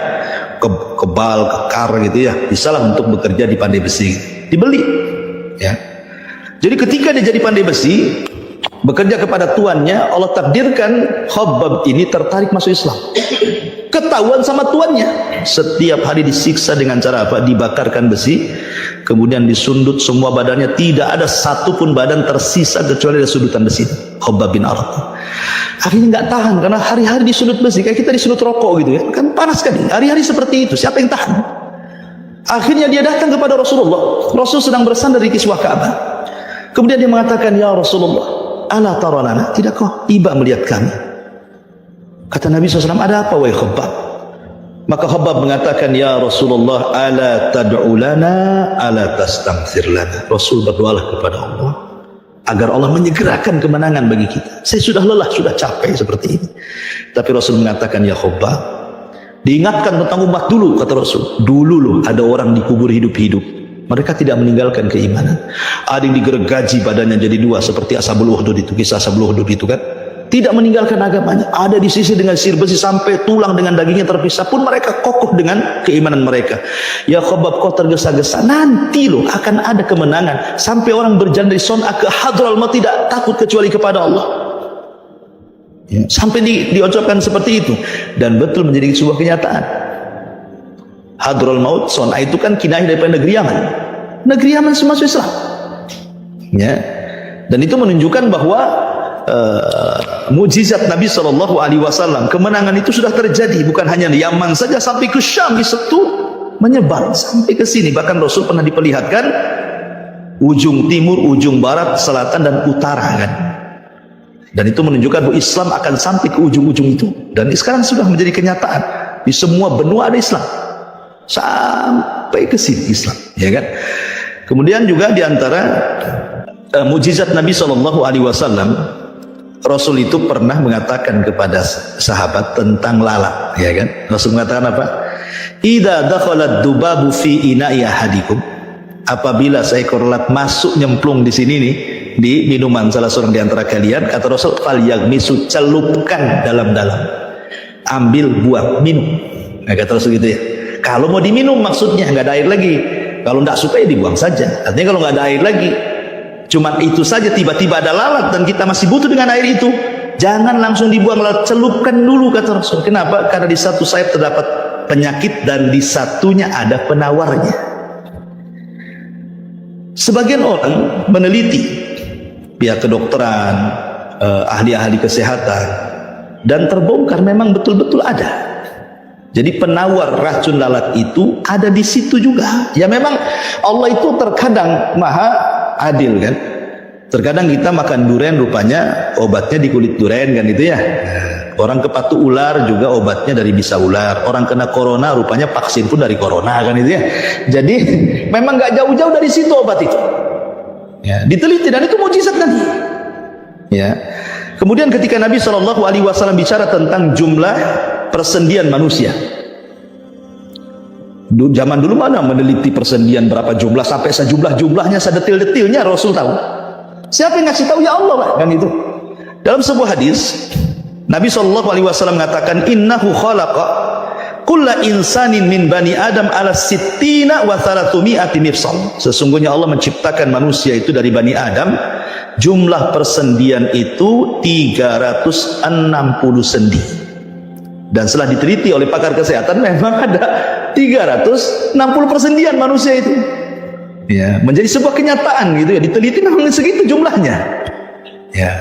kebal, kekar gitu ya, bisalah untuk bekerja di pandai besi. Dibeli, ya. Jadi ketika dia jadi pandai besi, bekerja kepada tuannya, Allah takdirkan Khabbab ini tertarik masuk Islam. Ketahuan sama tuannya, setiap hari disiksa dengan cara apa? Dibakarkan besi, kemudian disundut semua badannya, tidak ada satupun badan tersisa kecuali ada sudutan besi. Khabbab bin Arat akhirnya nggak tahan karena hari-hari disundut besi, kayak kita disundut rokok gitu ya, kan panas sekali. Hari-hari seperti itu, siapa yang tahan? Akhirnya dia datang kepada Rasulullah. Rasul sedang bersandar di kiswah Ka'bah. Kemudian dia mengatakan, ya Rasulullah, ala taralana, tidak kau iba melihat kami? Kata Nabi SAW, ada apa wahai Khabbab? Maka Khabbab mengatakan, ya Rasulullah, ala tad'u lana, ala tastaghfir lana. Rasul berdoalah kepada Allah agar Allah menyegerakan kemenangan bagi kita. Saya sudah lelah, sudah capek seperti ini. Tapi Rasul mengatakan, ya Khabbab, diingatkan tentang umat dulu, kata Rasul. Dulu loh ada orang dikubur hidup-hidup, mereka tidak meninggalkan keimanan. Ada yang digergaji badannya jadi dua seperti Ashabul Ukhdud itu, kisah Ashabul Ukhdud itu kan. Tidak meninggalkan agamanya, ada di sisi dengan sir besi sampai tulang dengan dagingnya terpisah pun mereka kokoh dengan keimanan mereka. Ya Khabbab, kau tergesa-gesa, nanti loh akan ada kemenangan. Sampai orang berjalan dari Son'a ke Hadral Maut tidak takut kecuali kepada Allah. Ya, sampai diucapkan seperti itu, dan betul menjadi sebuah kenyataan. Hadral Maut, Son'a itu kan kinayah daripada negeri Yaman. Negeri Yaman semua Islam. Ya, dan itu menunjukkan bahwa mukjizat Nabi SAW, kemenangan itu sudah terjadi, bukan hanya di Yaman saja, sampai ke Syam itu menyebar sampai ke sini. Bahkan Rasul pernah diperlihatkan ujung timur, ujung barat, selatan dan utara kan. Dan itu menunjukkan bahwa Islam akan sampai ke ujung-ujung itu. Dan sekarang sudah menjadi kenyataan, di semua benua ada Islam sampai ke sini Islam, ya kan. Kemudian juga di antara mukjizat Nabi SAW, Rasul itu pernah mengatakan kepada sahabat tentang lalat, ya kan? Rasul mengatakan apa? Idza dakhalat dubabu fi ina'i ahadikum, apabila seekor lalat masuk nyemplung di sini nih, di minuman salah seorang di antara kalian, kata Rasul, falyagmisu, celupkan dalam-dalam, ambil, buang, minum. Nah, kata Rasul gitu ya. Kalau mau diminum maksudnya nggak ada air lagi. Kalau nggak suka ya dibuang saja. Artinya kalau nggak ada air lagi, cuman itu saja, tiba-tiba ada lalat dan kita masih butuh dengan air itu, jangan langsung dibuang, lalat celupkan dulu, kata Rasul. Kenapa? Karena di satu sayap terdapat penyakit dan di satunya ada penawarnya. Sebagian orang meneliti, pihak kedokteran, ahli-ahli kesehatan, dan terbongkar memang betul-betul ada. Jadi penawar racun lalat itu ada di situ juga. Ya memang Allah itu terkadang maha adil kan. Terkadang kita makan durian rupanya obatnya di kulit durian kan itu ya. Orang kepatu ular juga obatnya dari bisa ular. Orang kena corona rupanya vaksin pun dari corona kan itu ya. Jadi memang nggak jauh-jauh dari situ obat itu. Ya, diteliti dan itu mukjizat Nabi. Ya. Kemudian ketika Nabi SAW bicara tentang jumlah persendian manusia, zaman dulu mana meneliti persendian berapa jumlah sampai sejumlah-jumlahnya, sedetil-detilnya Rasul tahu. Siapa yang ngasih tahu? Ya Allah lah kan itu. Dalam sebuah hadis Nabi SAW mengatakan, innahu khalaqa kulla insanin min bani Adam ala sittina wa thalathumiyati mifsal. Sesungguhnya Allah menciptakan manusia itu dari bani Adam, jumlah persendian itu 360 sendi. Dan setelah diteliti oleh pakar kesehatan, memang ada 360 persendian manusia itu. Ya, menjadi sebuah kenyataan gitu ya. Diteliti memang segitu jumlahnya. Ya.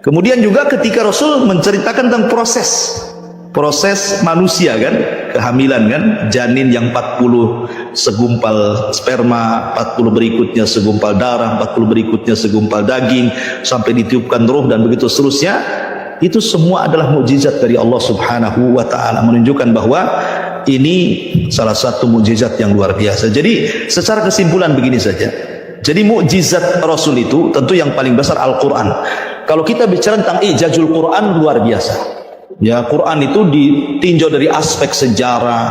Kemudian juga ketika Rasul menceritakan tentang proses manusia kan, kehamilan kan, janin yang 40 segumpal sperma, 40 berikutnya segumpal darah, 40 berikutnya segumpal daging, sampai ditiupkan ruh dan begitu seterusnya. Itu semua adalah mukjizat dari Allah Subhanahu wa taala, menunjukkan bahwa ini salah satu mukjizat yang luar biasa. Jadi secara kesimpulan begini saja. Jadi mukjizat Rasul itu tentu yang paling besar Al-Qur'an. Kalau kita bicara tentang ijazul Quran, luar biasa. Ya, Quran itu ditinjau dari aspek sejarah,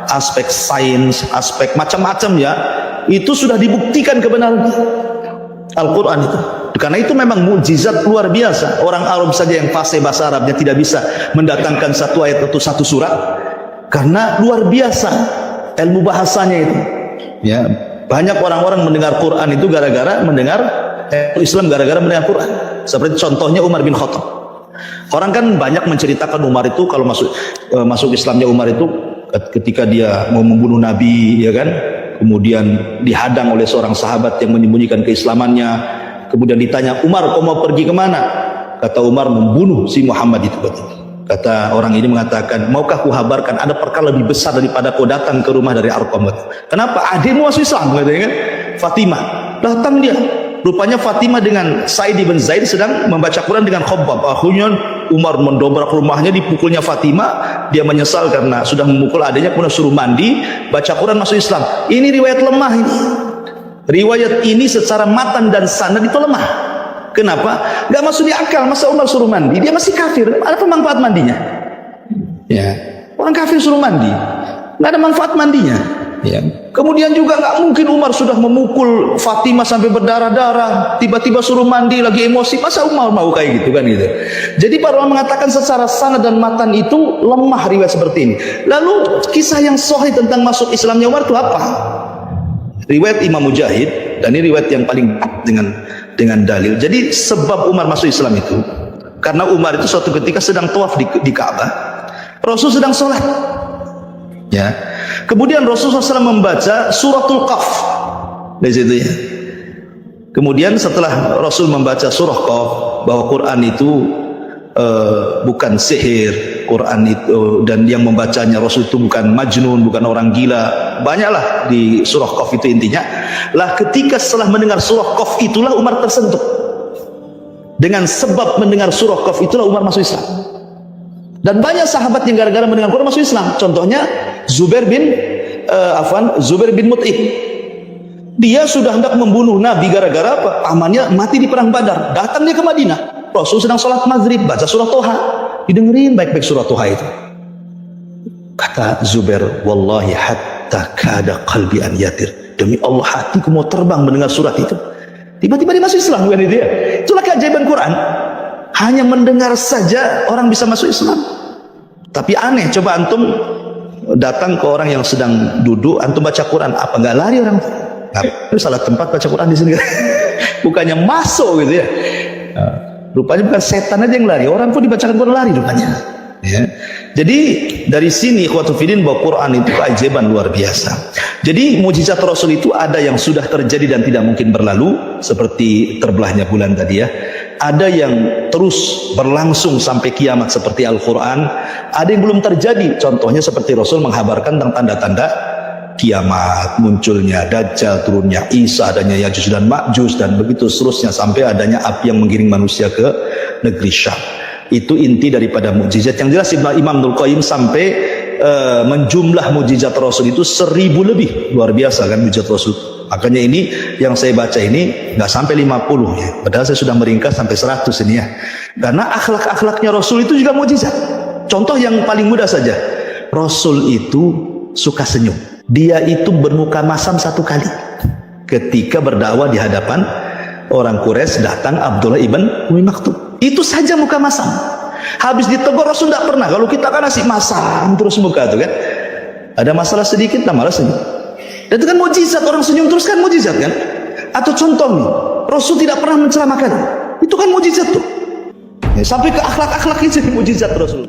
aspek sains, aspek macam-macam ya. Itu sudah dibuktikan kebenaran Al-Quran itu. Karena itu memang mukjizat luar biasa. Orang Arab saja yang fasih bahasa Arabnya tidak bisa mendatangkan satu ayat atau satu surat, karena luar biasa ilmu bahasanya itu. Ya, banyak orang-orang mendengar Quran itu gara-gara mendengar Islam, gara-gara mendengar Quran. Seperti contohnya Umar bin Khattab. Orang kan banyak menceritakan Umar itu kalau masuk Islamnya Umar itu ketika dia mau membunuh Nabi, ya kan? Kemudian dihadang oleh seorang sahabat yang menyembunyikan keislamannya. Kemudian ditanya, Umar, kau mau pergi kemana? Kata Umar, membunuh si Muhammad itu. Kata orang ini mengatakan, maukah ku habarkan ada perkara lebih besar daripada kau datang ke rumah dari Arqam? Kenapa? Adikmu masuk Islam, katanya kan? Fatimah. Datang dia. Rupanya Fatimah dengan Sa'id bin Zaid sedang membaca Quran dengan Khabbab. Akhirnya Umar mendobrak rumahnya, dipukulnya Fatimah. Dia menyesal karena sudah memukul adiknya, kemudian suruh mandi, baca Quran, masuk Islam. Ini riwayat lemah ini. Riwayat ini secara matan dan sanad itu lemah. Kenapa? Gak masuk di akal. Masa Umar suruh mandi? Dia masih kafir. Apa manfaat mandinya? Ya, orang kafir suruh mandi, gak ada manfaat mandinya. Ya. Kemudian juga gak mungkin Umar sudah memukul Fatimah sampai berdarah-darah, tiba-tiba suruh mandi lagi emosi. Masa Umar mau kayak gitu kan gitu? Jadi para ulama mengatakan secara sanad dan matan itu lemah riwayat seperti ini. Lalu kisah yang sahih tentang masuk Islamnya Umar itu apa? Riwayat Imam Mujahid, dan ini riwayat yang paling dengan dalil. Jadi sebab Umar masuk Islam itu karena Umar itu suatu ketika sedang tawaf di Ka'bah, Rasul sedang sholat. Ya, kemudian Rasulullah SAW membaca suratul Qaf dari situ ya. Kemudian setelah Rasul membaca surah Qaf, bahwa Quran itu bukan sihir, Quran itu, dan yang membacanya Rasul itu bukan majnun, bukan orang gila. Banyaklah di surah Qaf itu intinya. Lah ketika setelah mendengar surah Qaf itulah Umar tersentuh. Dengan sebab mendengar surah Qaf itulah Umar masuk Islam. Dan banyak sahabat yang gara-gara mendengar Quran masuk Islam. Contohnya Zubair bin Mut'im. Dia sudah hendak membunuh Nabi gara-gara apa? Pamannya mati di perang Badar. Datang dia ke Madinah. Rasul sedang sholat maghrib, baca surah Toha. Didengerin baik-baik surah Toha itu. Kata Zubair, wallahi hatta kada qalbi an yatir. Demi Allah hatiku mau terbang mendengar surat itu. Tiba-tiba dia masuk Islam, bukan itu ya? Itulah keajaiban Quran. Hanya mendengar saja orang bisa masuk Islam. Tapi aneh, coba antum datang ke orang yang sedang duduk, antum baca Quran, apa nggak lari orang? Itu salah tempat baca Quran di sini. Bukannya masuk gitu ya. Rupanya bukan setan aja yang lari, orang pun dibacakan Quran lari rupanya. Ya. Jadi dari sini ikhwatul fillah bahwa Quran itu keajaiban luar biasa. Jadi mukjizat Rasul itu ada yang sudah terjadi dan tidak mungkin berlalu, seperti terbelahnya bulan tadi ya. Ada yang terus berlangsung sampai kiamat seperti Al-Quran. Ada yang belum terjadi, contohnya seperti Rasul menghabarkan tentang tanda-tanda kiamat, munculnya Dajjal, turunnya Isa, adanya Yajuj dan Ma'juj, dan begitu seterusnya sampai adanya api yang menggiring manusia ke negeri Syam. Itu inti daripada mukjizat. Yang jelas Imam Ibnul Qayyim sampai menjumlah mukjizat Rasul itu 1000 lebih. Luar biasa kan mukjizat Rasul. Makanya ini yang saya baca ini nggak sampai 50 ya. Padahal saya sudah meringkas sampai 100 ini ya. Karena akhlak-akhlaknya Rasul itu juga mukjizat. Contoh yang paling mudah saja. Rasul itu suka senyum. Dia itu bermuka masam 1 kali ketika berdakwah di hadapan orang Quraisy. Datang Abdullah ibn Umi Maktum, itu saja muka masam. Habis ditegur Rasul tidak pernah. Kalau kita kan nasi masam terus muka itu kan, ada masalah sedikit nah malah senyum. Dan itu kan mukjizat, orang senyum terus kan mukjizat kan. Atau contoh nih, Rasul tidak pernah mencela makanan, itu kan mukjizat tuh. Ya, sampai ke akhlak-akhlak ini jadi mukjizat Rasul.